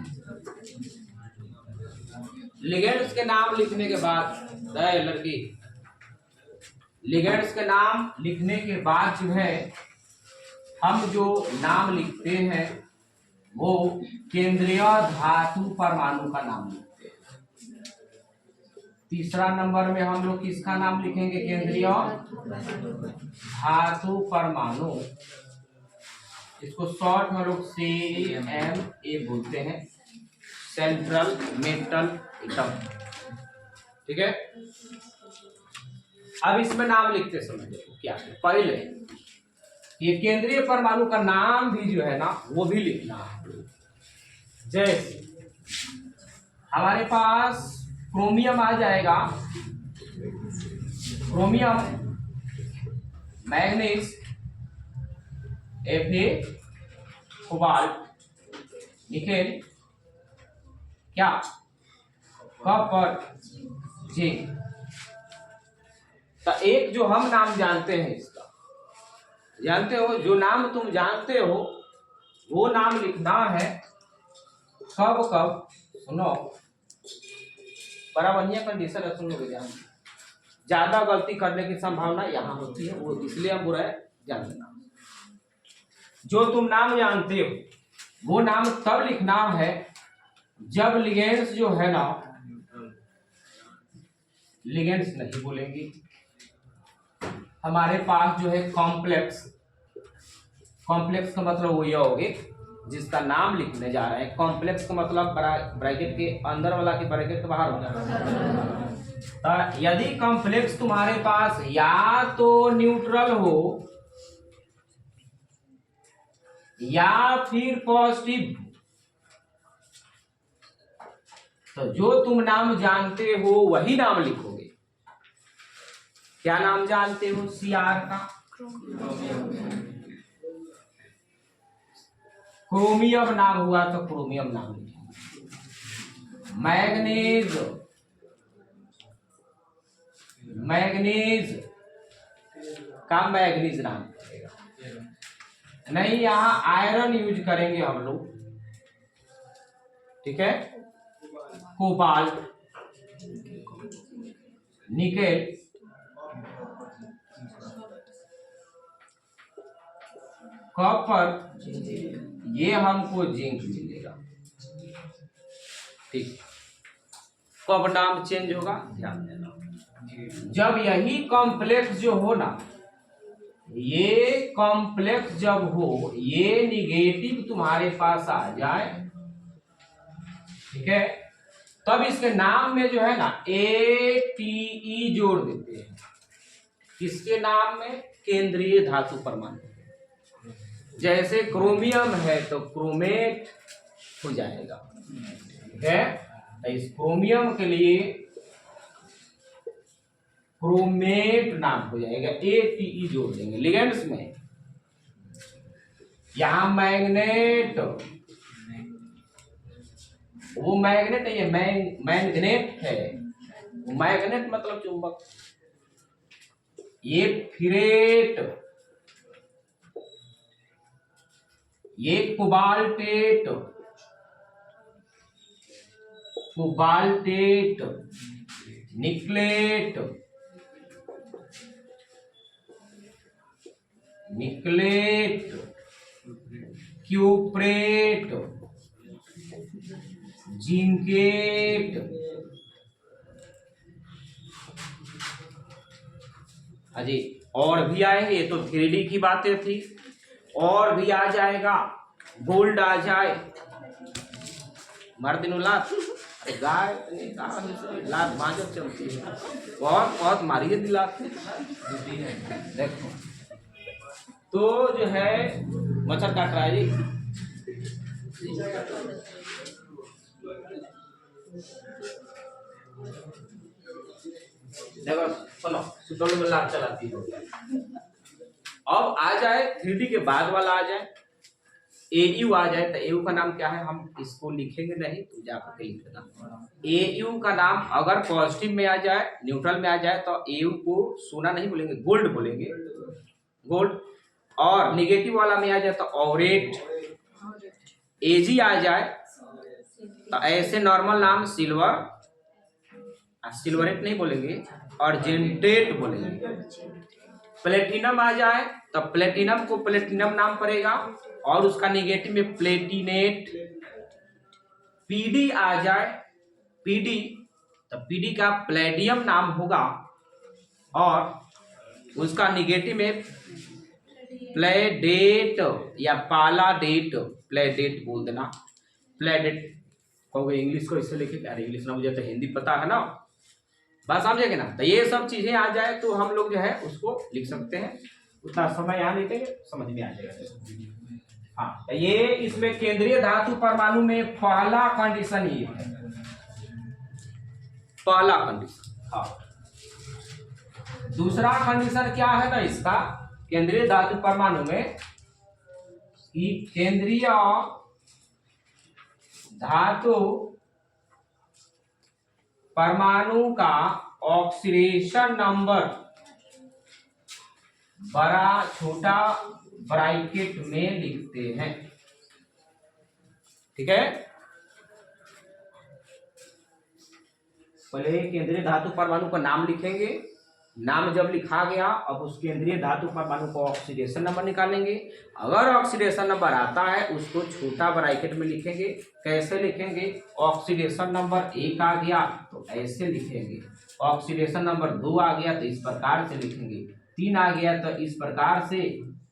लिगेंड्स के नाम लिखने के बाद लड़की, लिगेंड्स के नाम लिखने के बाद जो है हम जो नाम लिखते हैं वो केंद्रीय धातु परमाणु का नाम लिखते हैं। तीसरा नंबर में हम लोग किसका नाम लिखेंगे, केंद्रीय धातु परमाणु, इसको शॉर्ट में लोग CMA बोलते हैं, सेंट्रल मेटल एटम, ठीक है। अब इसमें नाम लिखते समय देखो क्या, पहले ये केंद्रीय परमाणु का नाम भी जो है ना वो भी लिखना है। जैसे हमारे पास क्रोमियम आ जाएगा, chromium, manganese, Fe, cobalt, nickel, क्या, कॉपर, जिंक। तो एक जो हम नाम जानते हैं इसका, जानते हो, जो नाम तुम जानते हो वो नाम लिखना है। कब कब, सुनो बड़ा बढ़िया कंडीशन है, सुन लोगे ध्यान। ज्यादा गलती करने की संभावना यहाँ होती है, वो इसलिए हम बुरा है जान लेना। जो तुम नाम जानते हो वो नाम तब लिखना है जब लिगेंड्स जो है ना, लिगेंड्स नहीं बोलेंगे, हमारे पास जो है कॉम्प्लेक्स, कॉम्प्लेक्स का मतलब वो यह होगी जिसका नाम लिखने जा रहे हैं। कॉम्प्लेक्स का मतलब ब्रैकेट के अंदर वाला के ब्रैकेट के बाहर होगा। तो यदि कॉम्प्लेक्स तुम्हारे पास या तो न्यूट्रल हो या फिर पॉजिटिव, तो जो तुम नाम जानते हो वही नाम लिखोगे। क्या नाम जानते हो Cr का, क्रोमियम नाम हुआ तो क्रोमियम नाम लिखेंगे। मैग्नीज, मैग्नीज का मैग्नीज नाम करेगा, नहीं यहाँ आयरन यूज करेंगे हम लोग, ठीक है। कोबाल्ट, निकेल, कॉपर, ये हमको जिंक मिलेगा, ठीक, कब नाम चेंज होगा ध्यान देना, जब यही कॉम्प्लेक्स जो हो ना, ये कॉम्प्लेक्स जब हो, ये निगेटिव तुम्हारे पास आ जाए, ठीक है, तब इसके नाम में जो है ना ATE जोड़ देते हैं। किसके नाम में? केंद्रीय धातु परमाणु। जैसे क्रोमियम है तो क्रोमेट हो जाएगा, ठीक है, तो इस क्रोमियम के लिए क्रोमेट नाम हो जाएगा, ATE जोड़ देंगे लिगेंड्स में। यहां मैग्नेट, वो मैग्नेट है, ये मैग्नेट है, मैग्नेट मतलब चुंबक। ये फिरेट, ये cobaltate, cobaltate, nickelate, nickelate, cuprate, zincate, अजी और भी आएंगे, ये तो 3D की बातें थी, और भी आ जाएगा, गोल्ड आ जाए, मर दिनों लात, अरे गाय लात मांजो चलती है, बहुत बहुत मारिए दिलात देखो, तो जो है मच्छर काट रहा है जी, देखो सुनो, सुनो में लात चलाती है। अब आ जाए 3D के बाद वाला आ जाए, AU आ जाए, तो AU का नाम क्या है, हम इसको लिखेंगे नहीं, तो जाकर के लिख देना। AU का नाम अगर पॉजिटिव में आ जाए, न्यूट्रल में आ जाए, तो AU को सोना नहीं बोलेंगे, गोल्ड बोलेंगे, गोल्ड। और निगेटिव वाला में आ जाए तो ऑरेट, AG आ जाए तो ऐसे नॉर्मल नाम सिल्वर, सिल्वरेट नहीं बोलेंगे, और जेंटेट बोलेंगे। प्लेटिनम आ जाए तो प्लेटिनम को प्लेटिनम नाम पड़ेगा, और उसका निगेटिव में प्लेटिनेट। PD आ जाए, PD तो PD का प्लेडियम नाम होगा, और उसका निगेटिव में प्लेडेट या पालाडेट, प्लेडेट बोल देना, प्लेडेट कहोगे, इंग्लिश को इससे लिखे, अरे इंग्लिश ना मुझे तो हिंदी पता है ना, बात समझेंगे ना। तो ये सब चीजें आ जाए तो हम लोग जो है उसको लिख सकते हैं, उतना समय यहाँ नहीं देंगे, समझ में आ जाएगा। हाँ, तो ये इसमें केंद्रीय धातु परमाणु में पहला कंडीशन ये है, पहला कंडीशन। हाँ, दूसरा कंडीशन क्या है ना इसका, केंद्रीय धातु परमाणु में कि केंद्रीय धातु परमाणु का ऑक्सीडेशन नंबर बड़ा छोटा ब्रैकेट में लिखते हैं, ठीक है। पहले केंद्रीय धातु परमाणु का नाम लिखेंगे, नाम जब लिखा गया, अब उस केंद्रीय धातु परमाणु को ऑक्सीडेशन नंबर निकालेंगे। अगर ऑक्सीडेशन नंबर आता है उसको छोटा ब्रैकेट में लिखेंगे। कैसे लिखेंगे? ऑक्सीडेशन नंबर 1 आ गया तो ऐसे लिखेंगे, ऑक्सीडेशन नंबर 2 आ गया तो इस प्रकार से लिखेंगे, 3 आ गया तो इस प्रकार से,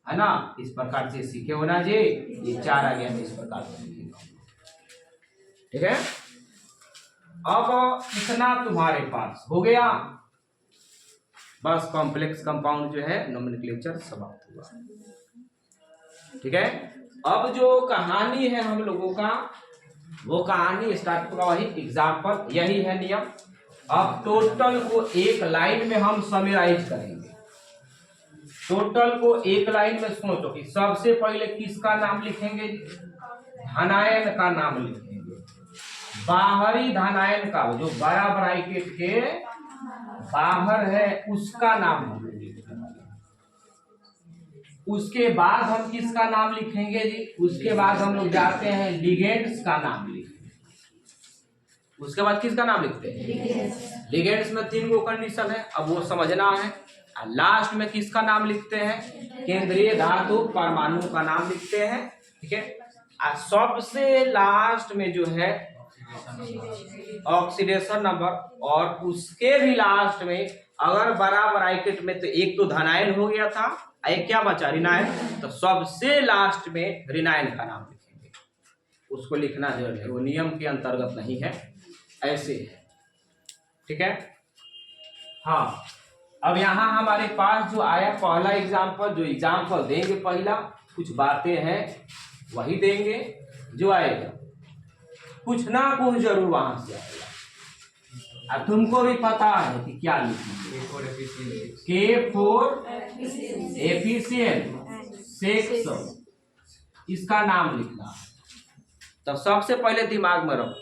है ना, इस प्रकार से सीखे होना जी। ये 4 आ गया तो इस प्रकार से लिखेंगे, ठीक है। अब इतना तुम्हारे पास हो गया, बस कॉम्प्लेक्स कंपाउंड जो है नोमेनक्लेचर समाप्त हुआ, ठीक है। अब जो कहानी है हम लोगों का, वो कहानी स्टार्ट होगा वही एग्जाम्पल, यही है नियम। अब टोटल को एक लाइन में हम समराइज करेंगे, टोटल को एक लाइन में सोचो कि सबसे पहले किसका नाम लिखेंगे? धनायन का नाम लिखेंगे, बाहरी धनायन का, जो बड़ा ब्रैकेट के बाहर है उसका नाम हम लोग लिखेंगे। उसके बाद हम किसका नाम लिखेंगे जी? उसके बाद हम लोग जाते हैं लिगेंड्स का नाम लिखेंगे। उसके बाद किसका नाम लिखते हैं? लिगेंड्स में 3 गो कंडीशन है, अब वो समझना है। लास्ट में किसका नाम लिखते हैं? केंद्रीय धातु परमाणु का नाम लिखते हैं, ठीक है। सबसे लास्ट में जो है ऑक्सीडेशन नंबर, और उसके भी लास्ट में अगर बराबर आइकेट में तो एक तो धनायन हो गया था, एक क्या बचा, ऋणायन, तो सबसे लास्ट में ऋणायन का नाम लिखेंगे। उसको लिखना जरूर है, वो नियम के अंतर्गत नहीं है, ऐसे है, ठीक है। हाँ, अब यहाँ हमारे पास जो आया पहला एग्जाम्पल, जो एग्जाम्पल देंगे पहला, कुछ बातें हैं वही देंगे जो आएगा, कुछ ना कुछ जरूर वहां से आएगा। अब तुमको भी पता है कि क्या लिखेंगे, K4 एफिशिएंट सेक्स, इसका नाम लिखना है। तो सबसे पहले दिमाग में रखो,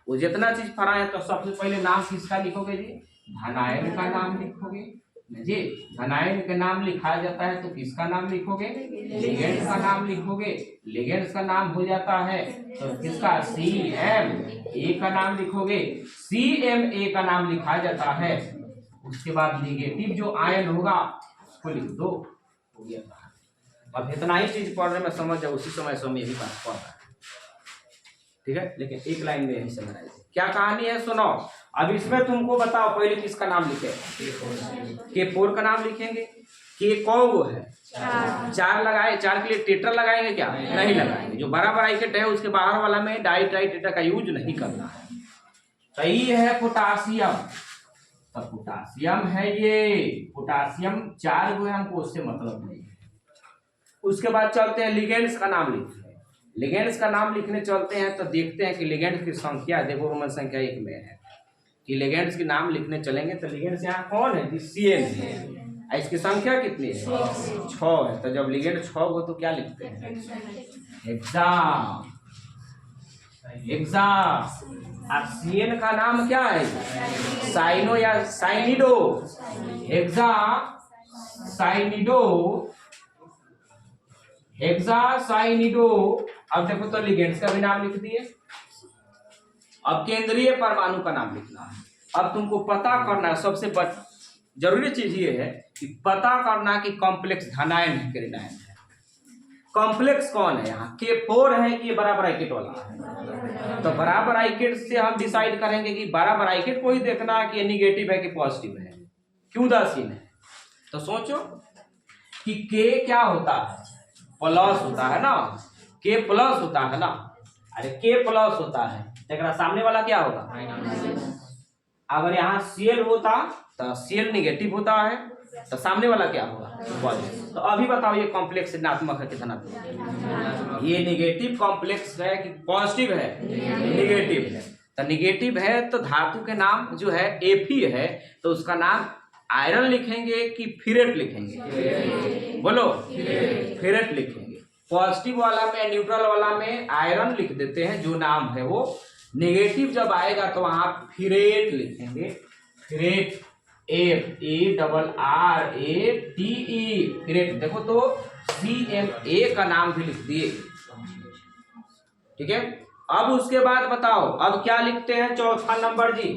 वो जितना चीज पढ़ा है, तो सबसे पहले नाम किसका लिखोगे जी, धनायन का नाम लिखोगे जी। धनायन का नाम लिखा जाता है तो किसका नाम लिखोगे, लिगेंड्स का नाम लिखोगे। लिगेंड्स का नाम हो जाता है तो किसका, CMA का नाम लिखोगे। CMA का नाम लिखा जाता है, उसके बाद निगेटिव जो आयन होगा उसको लिख दो, हो गया। अब इतना ही चीज पढ़ने में समझ जाओ, उसी समय समय यही बात पढ़ रहा है, ठीक है। लेकिन एक लाइन में यही समझ आएगी, क्या कहानी है सुनो। अब इसमें तुमको बताओ पहले किसका नाम लिखे, K4 का नाम लिखेंगे। K कौन वो है, 4 लगाए, 4 के लिए टेटर लगाएंगे क्या, नहीं लगाएंगे। जो बराबर आइकेट है उसके बाहर वाला में डाई ट्राई टेटर का यूज नहीं करना है। सही है पोटासियम, तो पोटासियम है ये, पोटासियम 4 जो है, हमको उससे मतलब नहीं है। उसके बाद चलते हैं लिगेंड्स का नाम लिखते हैं। लिगेंड्स का नाम लिखने चलते हैं तो देखते हैं कि लिगेंड्स की संख्या, देखो रोमन संख्या 1 में है कि लिगेंड्स के नाम लिखने चलेंगे तो लिगेंड्स यहाँ कौन है, CN है। इसकी संख्या कितनी है, 6 है। तो जब लिगेंड 6 हो तो क्या लिखते हैं, एग्जाम। अब CN का नाम क्या है, साइनो या साइनिडो, हेक्सासाइनिडो। अब देखो तो लिगेंड्स का भी नाम लिख दिए। अब केंद्रीय परमाणु का नाम लिखना है। अब तुमको पता करना है, सबसे जरूरी चीज ये है कि पता करना कि कॉम्प्लेक्स धनायन है कि ऋणायन है। कॉम्प्लेक्स कौन है यहाँ, K4 है कि ये बराबर आइकेट वाला है। तो बराबर आइकेट से हम डिसाइड करेंगे कि बराबर आइकेट को ही देखना है कि ये निगेटिव है कि पॉजिटिव है, क्यों उदासीन है। तो सोचो कि K क्या होता है, प्लस होता है ना, K प्लस होता है ना। अरे K प्लस होता है तो सामने वाला क्या होगा, अगर यहाँ Cl होता तो Cl निगेटिव होता है, तो सामने वाला क्या होगा, पॉजिटिव। तो अभी बताओ ये कॉम्प्लेक्स ऋणात्मक है कि धनात्मक, ये निगेटिव कॉम्प्लेक्स है कि पॉजिटिव है, निगेटिव है। तो निगेटिव है तो धातु के नाम जो है Fe है, तो उसका नाम आयरन लिखेंगे कि फिरेट लिखेंगे, बोलो, फिरेट लिखेंगे। पॉजिटिव वाला में, न्यूट्रल वाला में आयरन लिख देते हैं जो नाम है वो। नेगेटिव जब आएगा तो वहां फिरेट लिखेंगे, फिरेट, FERRATE, फिरेट। देखो तो CMA का नाम भी लिख दिए, ठीक है। अब उसके बाद बताओ अब क्या लिखते हैं, चौथा नंबर जी,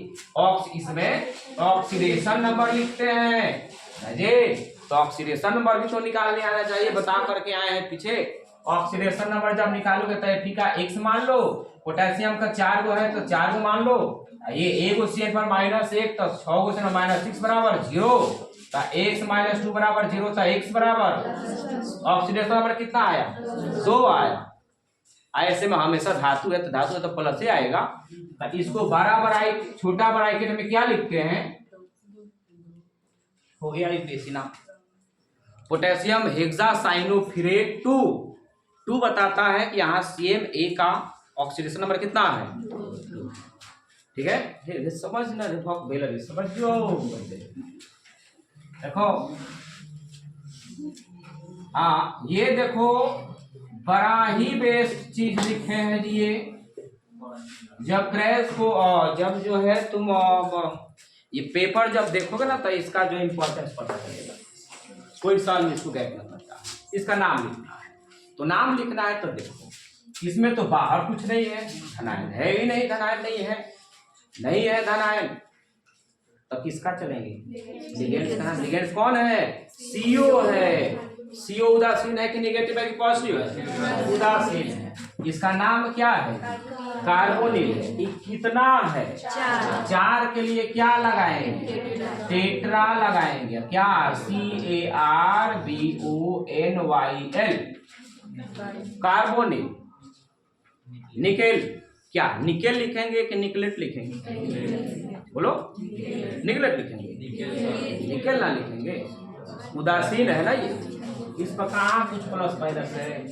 इसमें ऑक्सीडेशन नंबर लिखते हैं जी। तो ऑक्सीडेशन नंबर भी तो निकालने आना चाहिए, बता करके आए हैं पीछे। ऑक्सीडेशन नंबर जब निकालोगे तो Fe का x मान लो, पोटेशियम का 4 गो है तो 4 गो मान लो, ये एक CN पर -1 तो 6 गो से -6 बराबर 0, तो x - 2 बराबर 0, तो x बराबर ऑक्सीडेशन नंबर कितना आया, 2 आया। ऐसे में हमेशा धातु है तो प्लस ही आएगा। तो इसको बराबर छोटा ब्रैकेट में क्या लिखते हैं, हो गया नाम, पोटेशियम हेक्सासाइनोफिरेट 2 बताता है कि यहाँ CMA का ऑक्सीडेशन नंबर कितना है, ठीक है। समझना समझो, देखो हाँ, ये देखो बड़ा ही बेस्ट चीज लिखे हैं जी। ये जब क्रैश को जब जो है तुम ये पेपर जब देखोगे ना तो इसका जो इम्पोर्टेंस पता चलेगा, कोई साल में इसको गैप न करता। इसका नाम लिखना है, तो नाम लिखना है तो देखो इसमें तो बाहर कुछ नहीं है, धनायन है ही नहीं, धनायन नहीं है धनायन, तो किसका चलेंगे, लिगेंड्स का नाम। लिगेंड्स कौन है, CO है। CO उदासीन है कि निगेटिव है कि पॉजिटिव है, उदासीन है। इसका नाम क्या है, कार्बोनिल है। ये कितना है? 4 के लिए क्या लगाएंगे? टेट्रा लगाएंगे। क्या? CARBONYL carbonyl. निकेल, क्या निकेल लिखेंगे कि निकलेट लिखेंगे? बोलो, निकलेट लिखेंगे? निकेल ना लिखेंगे, उदासीन है ना ये। इस पर कहाँ कुछ प्लस माइनस है?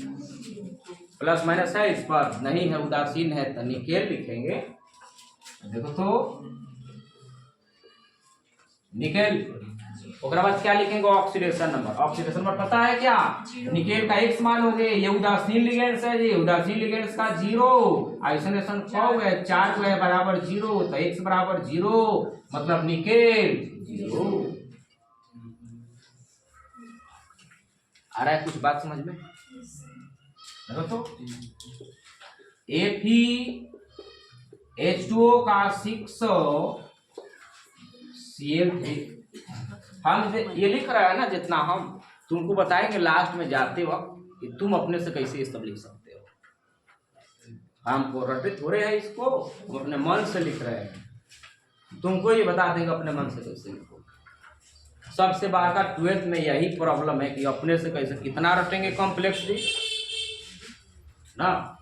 प्लस माइनस है इस पर? नहीं है, उदासीन है तो निकेल लिखेंगे। देखो तो निकेल, उसके बाद क्या लिखेंगे? Oxidation number. ऑक्सीडेशन नंबर पता है क्या? निकेल का x मान हो गए, ये उदासीन लिगेंड्स है, ये उदासीन लिगेंड्स का 0, आइसोलेशन 4 है, 4 जो है बराबर 0, तो x बराबर 0, मतलब निकेल 0। आ रहा है कुछ बात समझ में? देखो तो FeH2O का 6 Cl3। हम ये लिख रहा है ना, जितना हम तुमको बताएंगे लास्ट में जाते वक्त कि तुम अपने से कैसे ये सब लिख सकते हो। हमको रटे थोड़े है इसको, हम अपने मन से लिख रहे हैं। तुमको ये बता देंगे अपने मन से कैसे लिखो। सबसे बड़ा का 12th में यही प्रॉब्लम है कि अपने से कैसे कितना रटेंगे कॉम्प्लेक्सली ना।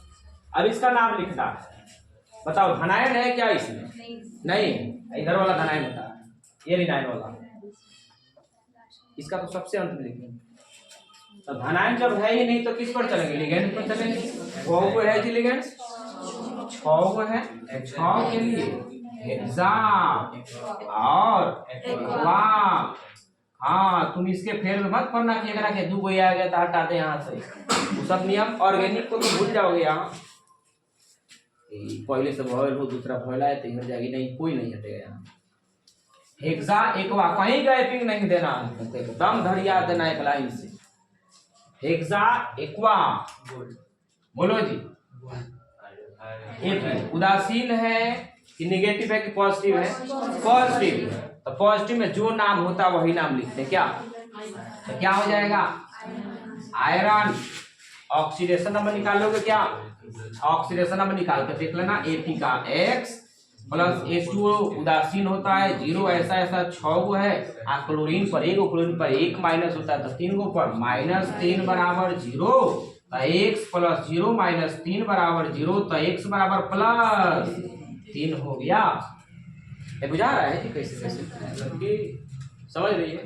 अब इसका नाम लिखना है, बताओ धनायन है क्या इसमें? नहीं, इधर वाला धनायन होता है, ये रिनायन वाला। इसका तो सबसे अंत में लिखेंगे। तो धनायन जब है ही नहीं तो किस पर चलेंगे? लिगेंड पर चलेंगे। 6 को है जी लिगेंड, 6 को है, 6 के लिए हेक्सा और एक्वा। हाँ, तुम इसके फेर में मत पढ़ना कि अगर 2 को आ गया तो हटा दे यहाँ से, वो सब नियम। ऑर्गेनिक को तो भूल जाओगे। यहाँ पहले से भॉयल हो, दूसरा भॉयल आए तो इधर जाएगी, नहीं कोई नहीं हटेगा यहाँ। हेक्सा एक्वा, कहीं गैपिंग नहीं देना, एकदम धड़िया देना एक लाइन से। हेक्सा एक्वा, बोलो जी। एक उदासीन है कि निगेटिव है कि पॉजिटिव है? पॉजिटिव। तो पॉजिटिव में जो नाम होता है वही नाम लिखते हैं। क्या तो क्या हो जाएगा? आयरन। ऑक्सीडेशन नंबर निकालोगे क्या? ऑक्सीडेशन नंबर निकाल कर देख लेना। Fe का x प्लस H2O उदासीन होता है 0, ऐसा ऐसा 6 गो है। क्लोरीन पर 1, क्लोरीन पर 1 माइनस होता है तो 3 गो पर -3 बराबर 0, तो x प्लस 0 माइनस 3 बराबर 0, तो x बराबर +3 हो गया। ये बुझा रहा है कि कैसे कैसे समझ रही है?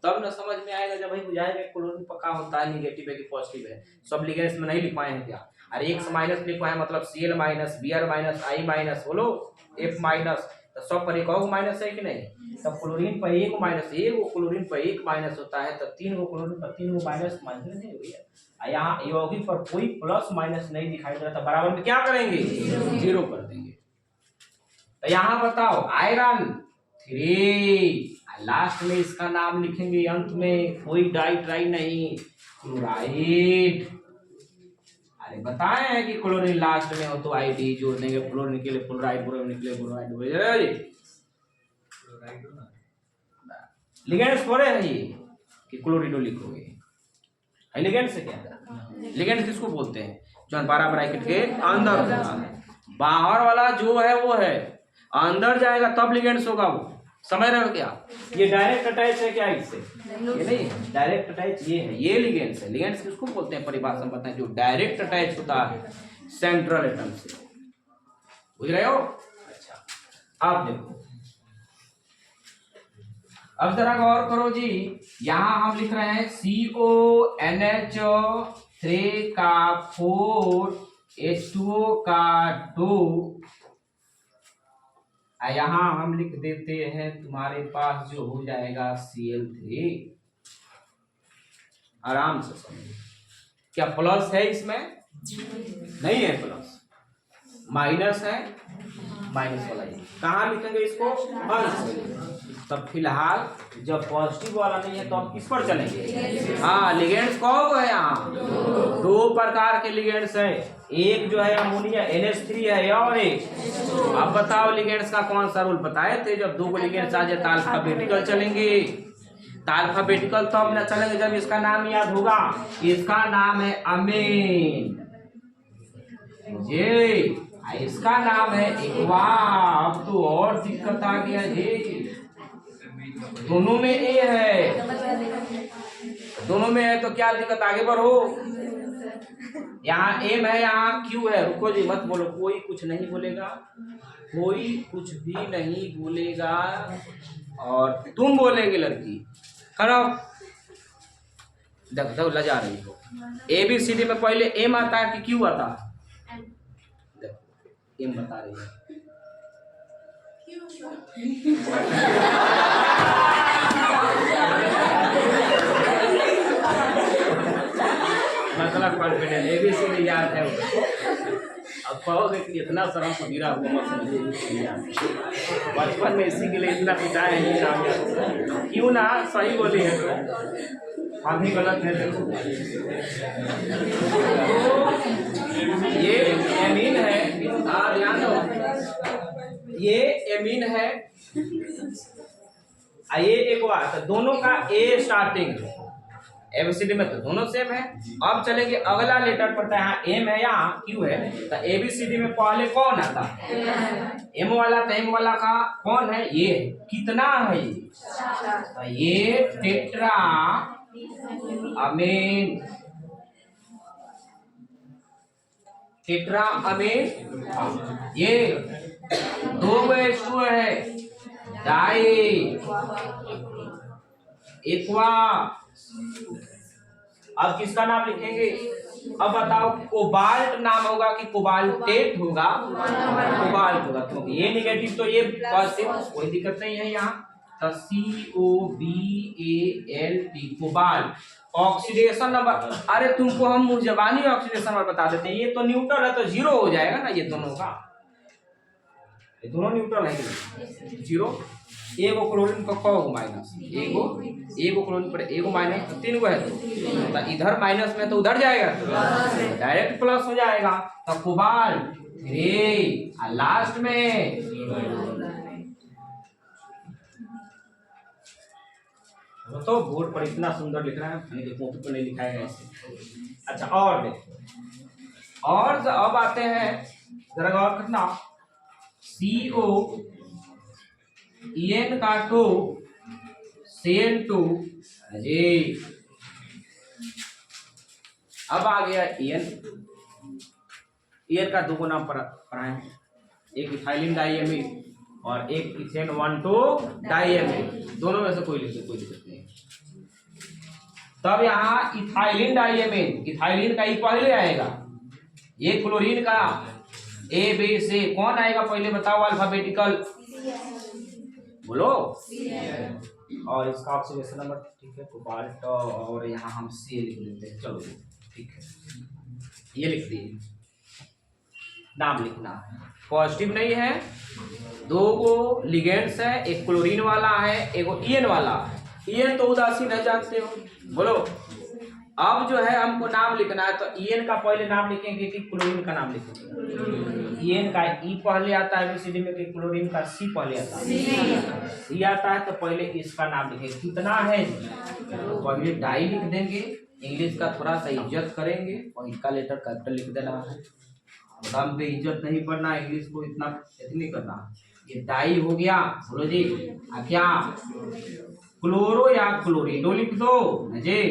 तब ना समझ में आएगा जब भाई बुझाएगा क्लोरीन पक्का होता है निगेटिव है कि पॉजिटिव है। सब लिगेंड्स में नहीं लिख पाए हैं क्या? अरे x माइनस लिखा है मतलब Cl minus, Br minus, I minus, बोलो F माइनस, तो सब पर एक और माइनस है कि नहीं? तब क्लोरीन पर 1 माइनस, 1 क्लोरीन पर 1 माइनस होता है तो 3 गो क्लोरीन पर 3 गो माइनस नहीं हुई है। यहाँ यौगिक पर कोई प्लस माइनस नहीं दिखाई दे रहा था, बराबर में क्या करेंगे? 0 कर देंगे। तो यहाँ बताओ आयरन 3, लास्ट में इसका नाम लिखेंगे अंत में, कोई डाई ट्राई नहीं, क्लोराइड। अरे बताए हैं कि क्लोरीन लास्ट में हो तो आईडी जोड़ देंगे, फ्लोरीन के लिए क्लोराइड, ब्रोमीन के लिए क्लोराइड। लिगेंड्स थोड़े है ये कि क्लोरिडो लिखोगे। लिगेंड्स से क्या? लिगेंड्स किसको बोलते हैं? जो बारह ब्रैकेट के अंदर होता है। बाहर वाला जो है वो है, अंदर जाएगा तब लिगेंड्स होगा वो। समझ रहे हो क्या? ये डायरेक्ट अटैच है क्या इससे? ये नहीं, डायरेक्ट अटैच ये है, ये लिगेंड्स है। लिगेंड्स किसको बोलते हैं परिभाषा में बताएं? जो डायरेक्ट अटैच होता है सेंट्रल एटम से। बुझ रहे हो? अच्छा, आप देखो, अब जरा गौर करो जी। यहां हम लिख रहे हैं CONH3 का 4, H2O का 2, यहां हम लिख देते हैं तुम्हारे पास जो हो जाएगा Cl3। आराम से समझो। क्या प्लस है इसमें? नहीं है प्लस, माइनस है, माइनस वाला है। कहाँ लिखेंगे इसको? तब फिलहाल जब पॉजिटिव वाला नहीं है तो हम किस पर चलेंगे? हाँ, लिगेंड्स कौन है? यहाँ 2 प्रकार के लिगेंड्स है। एक जो है अमोनिया NH3 है और एक, अब बताओ लिगेंड्स का कौन सा रूल बताए थे? जब 2 को लिगेंड्स आ जाए तो अल्फाबेटिकल चलेंगे। अल्फाबेटिकल तो अब न चलेंगे जब इसका नाम याद होगा। इसका नाम है अमीन। ये इसका नाम है एक्वा। अब तो और दिक्कत आ गया जी, दोनों में ए है, दोनों में है तो क्या दिक्कत, आगे बढ़ो। यहाँ एम है, यहाँ क्यू है। रुको जी, मत बोलो, कोई कुछ नहीं बोलेगा, कोई कुछ भी नहीं बोलेगा, और तुम बोलेगी लड़की। खड़ो, देख दो लजा रही हो। ए बी सी डी में पहले एम आता है कि क्यू आता है? देखो एम बता रही है। मतलब confidence, A B C D याद है उसको। अब कहोगे कि इतना शर्म को गिरा हुआ मत समझिए, बचपन में इसी के लिए इतना पिटाए हैं। क्यों ना, सही बोली है तो हम ही गलत है। देखो तो ये एमीन है, ध्यान दो, ये एमीन है, ये एक बात, दोनों का ए स्टार्टिंग है। एबीसीडी में तो दोनों सेम है। अब चलेंगे अगला लेटर पड़ता है, यहाँ एम है, यहाँ क्यू है, तो एबीसीडी में पहले कौन आता है? एम वाला। तो एम वाला का कौन है? ये कितना है ये? तो ये टेट्रा अमीन, टेट्रा अमीन। ये दो H2 है, डाई एक्वा। अब किसका नाम लिखेंगे? अब बताओ, कोबाल्ट नाम होगा कि कोबाल्टेट होगा? कोबाल्ट होगा, क्योंकि ये निगेटिव तो ये पॉजिटिव, कोई दिक्कत नहीं है यहाँ। तो COBALT, कोबाल्ट। ऑक्सीडेशन नंबर, अरे तुमको हम मुर्जबानी ऑक्सीडेशन नंबर बता देते हैं। ये तो न्यूट्रल है तो जीरो हो जाएगा ना, ये दोनों का, ये दोनों न्यूट्रल है, जीरो। एगो क्लोरीन का कौ माइनस, एगो क्लोरीन पर एगो माइनस, तो 3 गो है, तो इधर माइनस में तो उधर जाएगा, तो डायरेक्ट प्लस हो जाएगा। तो कोबाल्ट रे, लास्ट में तो बोर्ड पर इतना सुंदर लिख रहा है, कॉपी पर नहीं लिखा है ऐसे। अच्छा, और देखो, और अब आते हैं जरा गौर करना, CO EN का 2 CN2 जी। अब आ गया EN का 2 नाम पढ़ाए, एक इथाइलिन डाइएमीन और एक इथेन 1,2 डाइएमीन, दोनों में से कोई लिख दो, कोई दिक्कत नहीं। तब यहाँ इथाइलिन डाइएमीन, इथाइलिन का ही पहले आएगा, ये क्लोरीन का ए बी से कौन आएगा पहले बताओ, अल्फाबेटिकल बोलो। और इसका ऑक्सीडेशन नंबर ठीक है, कोबाल्ट, और यहाँ हम C लिख देते हैं, चलो ठीक है, ये लिख दिए। नाम लिखना है, पॉजिटिव नहीं है, 2 गो लिगेंड्स है, एक क्लोरीन वाला है, एक EN वाला है। EN तो उदासीन है, जानते हो, बोलो। अब जो है हमको नाम लिखना है, तो EN का पहले नाम लिखेंगे कि क्लोरीन का नाम लिखेंगे? EN का E पहले आता है एबीसीडी में कि क्लोरीन का C पहले आता है? C आता है, तो पहले इसका नाम लिखेंगे। कितना है तो पहले डाई लिख देंगे, इंग्लिश का थोड़ा सा इज्जत करेंगे, और इनका लेटर कैपिटल लिख देना है। हम पे इज्जत नहीं पड़ना, इंग्लिश को इतना नहीं करना। ये डाई हो गया, बोलो जी, क्या क्लोरो या क्लोरिडो लिख दो जी,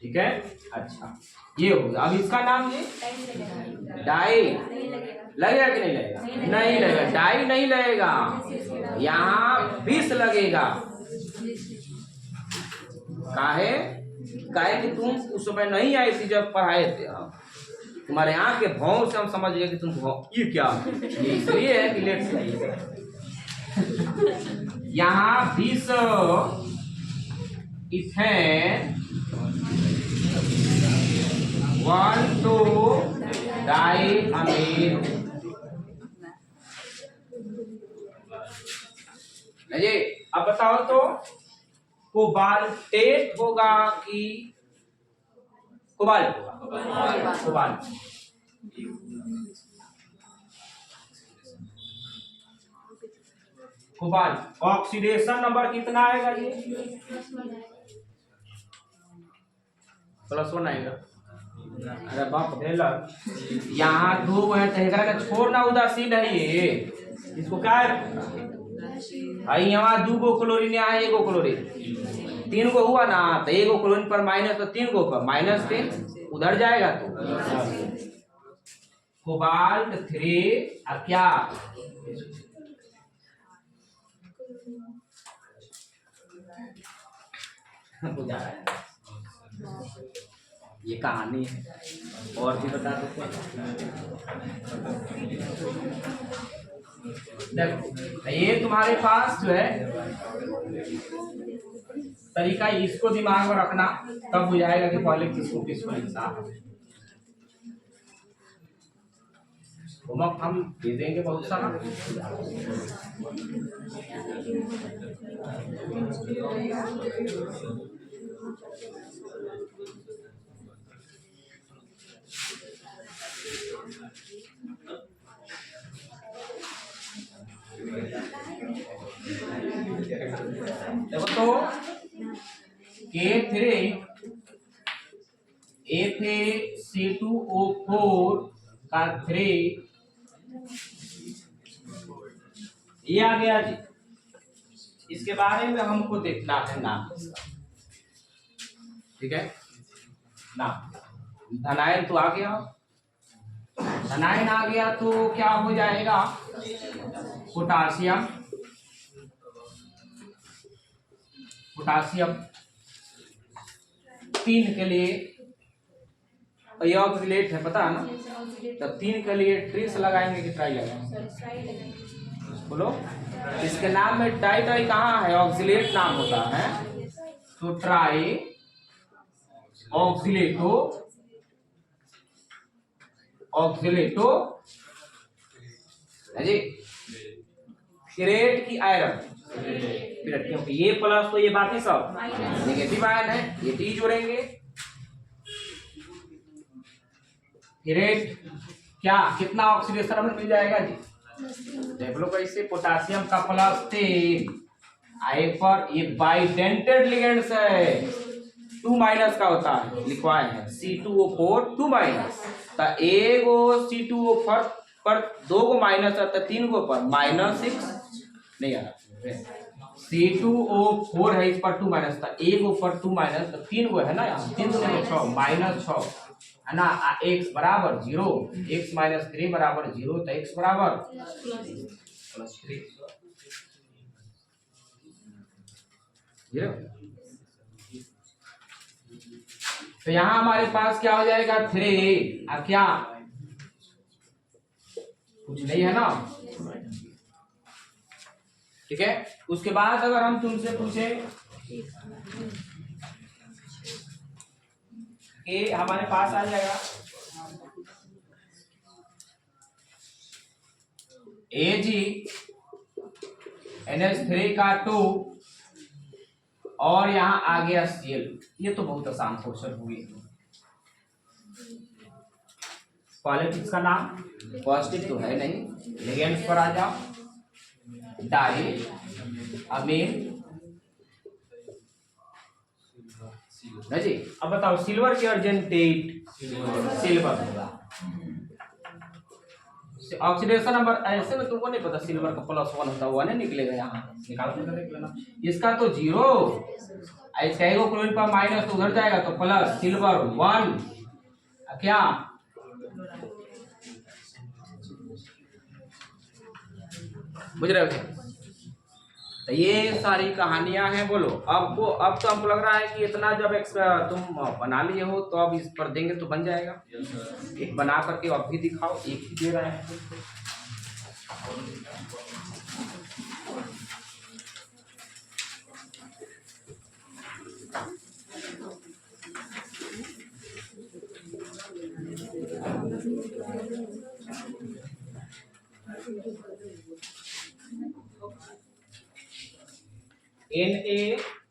ठीक है। अच्छा, ये हो गया। अब इसका नाम ये डाई लगेगा कि नहीं लगेगा? नहीं लगेगा, डाई नहीं लगेगा, यहाँ 20 लगेगा। काहे कि तुम उस समय नहीं आई थी जब पढ़ाए थे, तुम्हारे यहाँ के भाव से हम समझ गए कि तुम ये क्या, ये इसलिए है कि लेट से यहाँ 20 इथेन 1,2 डाइअमीन जी। अब बताओ तो कोबाल्टेट होगा कि कोबाल्ट होगा? कोबाल्ट। कोबाल्ट ऑक्सीडेशन नंबर कितना आएगा? ये +1 आएगा। अरे बाप भेलक यहाँ दो है तो एकरा के छोड़ना उदासीन है ये, इसको क्या है यहाँ दो गो क्लोरीन यहाँ एगो क्लोरीन, तीन गो हुआ ना, तो एगो क्लोरीन पर माइनस, तो तीन गो पर माइनस 3 उधर जाएगा तो कोबाल्ट 3 अब क्या बुझा रहा है ये कहानी है, और भी बता सकते हैं। देखो ये तुम्हारे पास जो है तरीका, इसको दिमाग में रखना, तब बुझाएगा कि पहले किसको किसको इंसाफ है। होमवर्क हम दे देंगे बहुत सारा। देखो तो K3 FeC2O4 का 3 ये आ गया जी। इसके बारे में हमको देखना है नाम, ठीक है ना। धनायन तो आ गया, धनायन आ गया तो क्या हो जाएगा, पोटासियम, पोटासियम 3 के लिए ये ऑक्सीलेट है पता है ना, तो 3 के लिए ट्रिस लगाएंगे कि ट्राई लगाएंगे, बोलो। इसके नाम में टाई टाई कहाँ है, ऑक्सीलेट नाम होता है, तो ट्राई ऑक्सीलेटो, ऑक्सीलेटो है जी, क्रेट की आयरन, क्योंकि ये प्लस तो ये बाकी सब नेगेटिव आयन है, ये टी जोड़ेंगे, क्रेट क्या कितना ऑक्सीडेशन हमें मिल जाएगा जी, देख लो कैसे, पोटासियम का प्लस 3 आई पर ये बाइडेंटेड लिगेंड्स है, 2 माइनस का होता है, लिखवाए हैं C2O4 2 माइनस, तो एगो C2O4 पर 2 गो माइनस है, तो 3 गो पर -6 नहीं आ रहा, C2O4 है इस पर 2 माइनस, तो एगो पर 2 माइनस, तो 3 गो है ना यहाँ, 3 से -6 है ना, x बराबर 0, x - 3 बराबर 0, तो x बराबर +3 0। तो यहाँ हमारे पास क्या हो जाएगा 3, अब क्या कुछ नहीं है ना, ठीक है। उसके बाद अगर हम तुमसे पूछे कि हमारे पास आ जाएगा AgNH3 का 2 और यहाँ आ गया Cl, ये तो बहुत आसान क्वेश्चन हुई। पहले किसका नाम, पॉजिटिव तो है नहीं, लिगेंड्स पर आ जाओ, डाई अमीन ना जी। अब बताओ सिल्वर की अर्जेंटेट सिल्वर होगा, ऑक्सीडेशन नंबर ऐसे में तुमको नहीं पता, सिल्वर का +1 होता है, 1 निकलेगा, यहाँ निकाल कर देख लेना, इसका तो 0, इसका एगो क्लोरीन पर माइनस, तो उधर जाएगा तो प्लस, सिल्वर 1 क्या बुझ रहे हो क्या। तो ये सारी कहानियां हैं, बोलो अब तो हमको लग रहा है कि इतना जब तुम बना लिए हो तो अब इस पर देंगे तो बन जाएगा। एक बना करके अब भी दिखाओ, एक ही दे रहे हैं।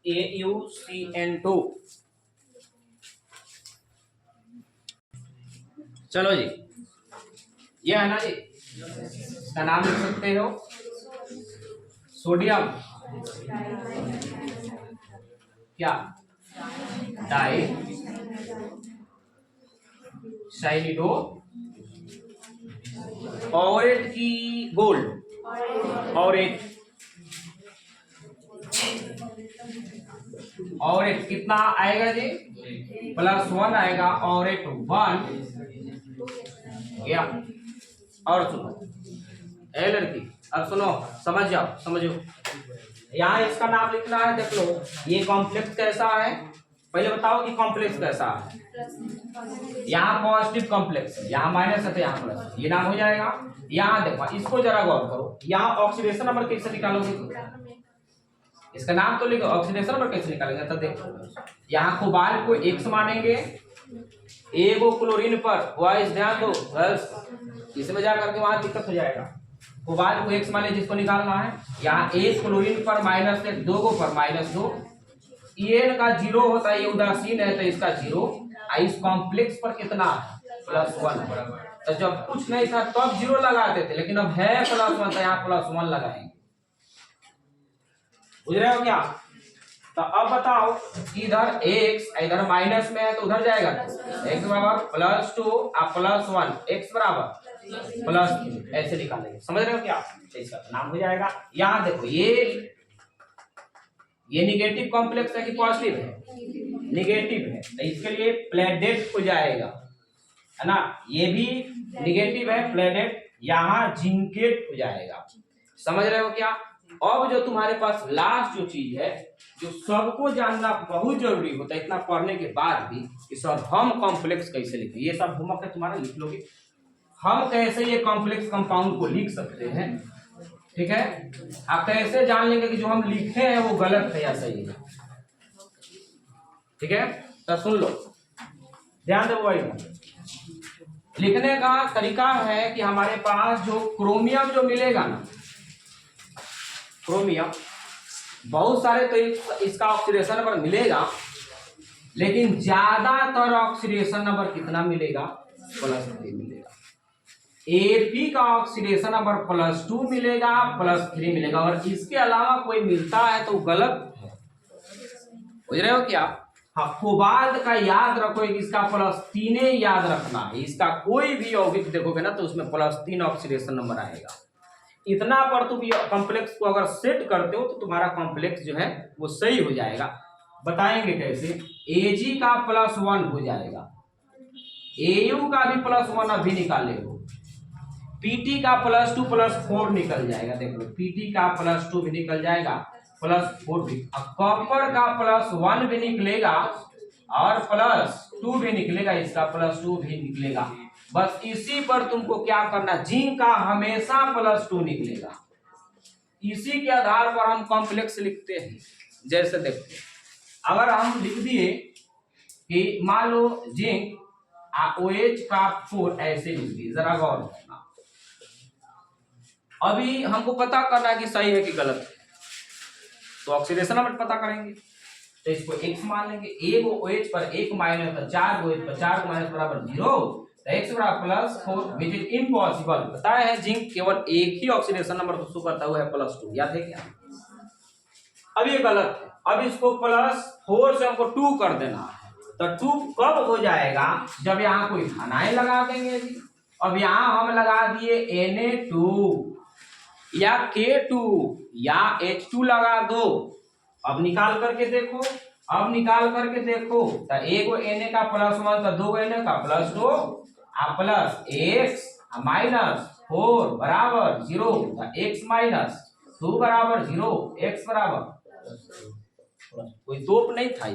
NaAuCN2, चलो जी, ये है ना जी, इसका नाम लिख सकते हो सोडियम क्या डाई साइनिडो ऑरेट की गोल्ड ऑरेट कितना आएगा जी +1 आएगा ऑरेट 1 गया। और सुनो ए लड़की अब सुनो समझ जाओ समझो यहाँ इसका नाम लिखना है। देख लो ये कॉम्प्लेक्स कैसा है पहले बताओ कि कॉम्प्लेक्स कैसा है। यहाँ पॉजिटिव कॉम्प्लेक्स है यहाँ माइनस है तो यहाँ प्लस ये नाम हो जाएगा। यहाँ देखो इसको जरा गौर करो यहाँ ऑक्सीडेशन नंबर कैसे निकालोगे इसका नाम तो लिखो ऑक्सीडेशन नंबर कैसे निकालेंगे। तो देखो यहाँ कोबाल्ट को X मानेंगे एगो क्लोरीन पर वाइस ध्यान दो बस इसमें जा करके वहां दिक्कत हो जाएगा। कोबाल्ट को X माने जिसको निकालना है यहाँ एक क्लोरीन पर -1 दो गो पर -2 ये का 0 होता है ये उदासीन है तो इसका 0 इस कॉम्प्लेक्स पर कितना +1 तो जब कुछ नहीं था तब तो 0 लगाते थे लेकिन अब है +1 तो यहाँ +1 लगाएंगे। बुझ रहे हो क्या। तो अब बताओ इधर x इधर माइनस में है तो उधर जाएगा x बराबर +2 और +1 x बराबर +3 ऐसे निकालेंगे। समझ रहे हो क्या इसका नाम हो जाएगा। यहाँ देखो ये निगेटिव कॉम्प्लेक्स है कि पॉजिटिव है निगेटिव है तो इसके लिए प्लेडेट हो जाएगा है ना। ये भी निगेटिव है प्लेडेट यहाँ जिंकेट हो जाएगा। समझ रहे हो क्या। अब जो तुम्हारे पास लास्ट जो चीज है जो सबको जानना बहुत जरूरी होता है इतना पढ़ने के बाद भी कि सर हम कॉम्प्लेक्स कैसे लिखें ये सब होमवर्क है तुम्हारा लिख लोगे हम कैसे ये कॉम्प्लेक्स कंपाउंड को लिख सकते हैं। ठीक है आप कैसे जान लेंगे कि जो हम लिखे हैं वो गलत है या सही है। ठीक है तो सुन लो ध्यान दो भाई लिखने का तरीका है कि हमारे पास जो क्रोमियम जो मिलेगा ना क्रोमियम बहुत सारे तो इसका ऑक्सीडेशन नंबर मिलेगा लेकिन ज्यादातर ऑक्सीडेशन नंबर कितना मिलेगा +3 मिलेगा। Fe का ऑक्सीडेशन नंबर +2 मिलेगा +3 मिलेगा और इसके अलावा कोई मिलता है तो गलत है। बुझ रहे हो क्या। हाँ कोबाल्ट का याद रखो इसका +3 याद रखना है इसका कोई भी यौगिक देखोगे ना तो उसमें +3 ऑक्सीडेशन नंबर आएगा। इतना पर तुम कॉम्प्लेक्स को अगर सेट करते हो तो तुम्हारा कॉम्प्लेक्स जो है वो सही हो जाएगा। बताएंगे कैसे। Ag का +1 हो जाएगा Au का भी +1 अभी निकाले हो Pt का +2 +4 निकल जाएगा। देख लो Pt का +2 भी निकल जाएगा +4 भी कॉपर का +1 भी निकलेगा और +2 भी निकलेगा इसका +2 भी निकलेगा। बस इसी पर तुमको क्या करना जिंक का हमेशा +2 निकलेगा। इसी के आधार पर हम कॉम्प्लेक्स लिखते हैं। जैसे देखो अगर हम लिख दिए कि मान लो जिंक OH का 4 ऐसे लिख दिए जरा गौर करना। अभी हमको पता करना है कि सही है कि गलत है तो ऑक्सीडेशन नंबर पता करेंगे तो इसको x मान लेंगे। एक OH पर 1 माइनस तो 4 OH पर 4 माइनस बराबर 0 तो x बराबर +4 विच इज इम्पॉसिबल। पता है जिंक केवल एक ही ऑक्सीडेशन नंबर को शो करता हुआ है +2 याद है क्या। अब ये गलत है अब इसको +4 से हमको 2 कर देना है तो 2 कब हो जाएगा जब यहाँ कोई धनाएं लगा देंगे। अब यहाँ हम लगा दिए Na2 या K2 या H2 लगा दो। अब निकाल करके देखो तो एगो Na का +1 तो दो Na का +2 +x -4 बराबर 0 x -2 बराबर 0 x बराबर कोई दोप नहीं था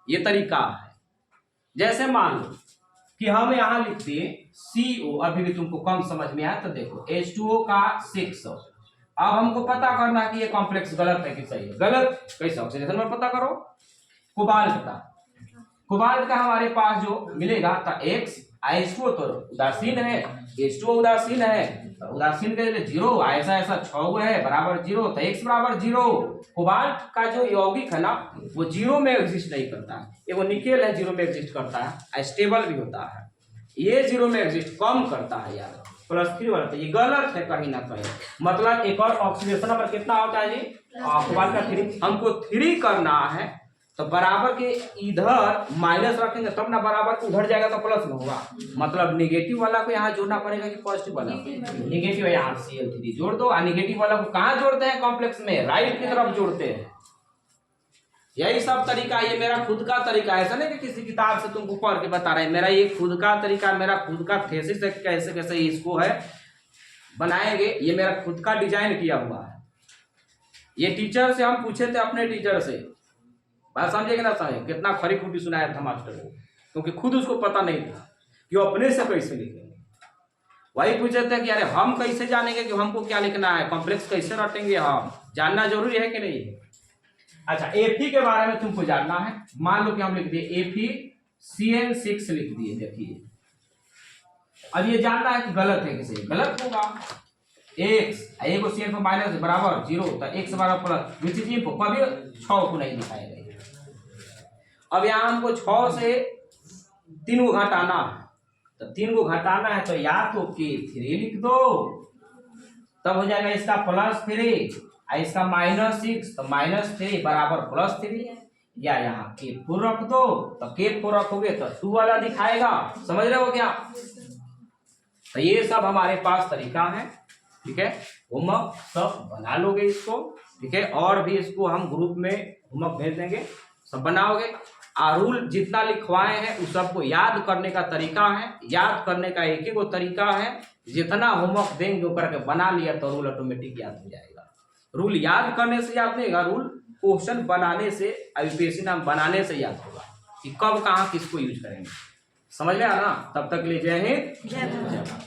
ये तरीका है। जैसे मान लो कि हम यहाँ लिख दिए CO अभी भी तुमको कम समझ में आया तो देखो H2O का 6 अब हमको पता करना कि ये कॉम्प्लेक्स गलत है कि सही है। गलत कैसे ऑक्सीडेशन में पता करो। कोबाल्ट का हमारे पास जो मिलेगा तो x H2O तो उदासीन है H2O उदासीन है तो उदासीन के लिए 0 ऐसा 6 है बराबर 0 तो x बराबर 0। कोबाल्ट का जो यौगिक है ना वो 0 में एग्जिस्ट नहीं करता है। ये वो निकेल है 0 में एग्जिस्ट करता है स्टेबल भी होता है ये 0 में एग्जिस्ट कम करता है यार +3 वाला तो ये गलत है कहीं ना कहीं। मतलब एक और ऑक्सीडेशन नंबर कितना होता है जी कोबाल्ट का 3 हमको 3 करना है तो बराबर के इधर माइनस रखेंगे तब ना बराबर को उधर जाएगा तो प्लस में होगा, मतलब नेगेटिव वाला को यहाँ जोड़ना पड़ेगा कि पॉजिटिव वाला को? नेगेटिव यहाँ Cl3 जोड़ दो, और नेगेटिव वाला को कहाँ जोड़ते हैं कॉम्प्लेक्स में? राइट की तरफ जोड़ते हैं। यही सब तरीका, ये मेरा खुद का तरीका है, ऐसा नहीं कि किसी किताब से तुमको पढ़ के बता रहे हैं, मेरा ये खुद का तरीका, मेरा खुद का थेसिस है, कैसे कैसे इसको है बनाएंगे, ये मेरा खुद का डिजाइन किया हुआ है। ये टीचर से हम पूछे थे, अपने टीचर से, बात समझे कि ना समझे, कितना खरी खूटी सुनाया था मास्टर को, क्योंकि खुद उसको पता नहीं था कि वो अपने से कैसे लिखेंगे। वही पूछे थे कि अरे हम कैसे जानेंगे कि हमको क्या लिखना है, कॉम्प्लेक्स कैसे रटेंगे, हम जानना जरूरी है कि नहीं? अच्छा, एफी के बारे में तुमको जानना है। मान लो कि हम लिख दिए FeCN6 लिख दिए, देखिए अब ये जानना है कि गलत है किसे, गलत होगा। x a को CN पर माइनस बराबर 0, तो x बराबर प्लस, विच इज इम्पो, कभी 6 को नहीं दिखाएगा। अब यहाँ हमको 6 से 3 को घटाना है, तो 3 को घटाना है तो या तो K3 लिख दो, तब हो जाएगा इसका +3 और इसका -6, तो -3 बराबर +3, या यहाँ K4 रख दो, तो K4 रखोगे तो 2 वाला दिखाएगा। समझ रहे हो क्या? तो ये सब हमारे पास तरीका है, ठीक है। होमवर्क सब बना लोगे इसको, ठीक है, और भी इसको हम ग्रुप में होमवर्क भेज देंगे, सब बनाओगे। रूल जितना लिखवाए हैं उस सबको याद करने का तरीका है, याद करने का एक ही वो तरीका है, जितना होमवर्क देंगे वो करके बना लिया तो रूल ऑटोमेटिक याद हो जाएगा। रूल याद करने से याद नहीं होगा, रूल क्वेश्चन बनाने से, यूपीएससी नाम बनाने से याद होगा कि कब कहाँ किसको यूज करेंगे। समझ में आ ना? तब तक के लिए जय हिंद, जय भारत।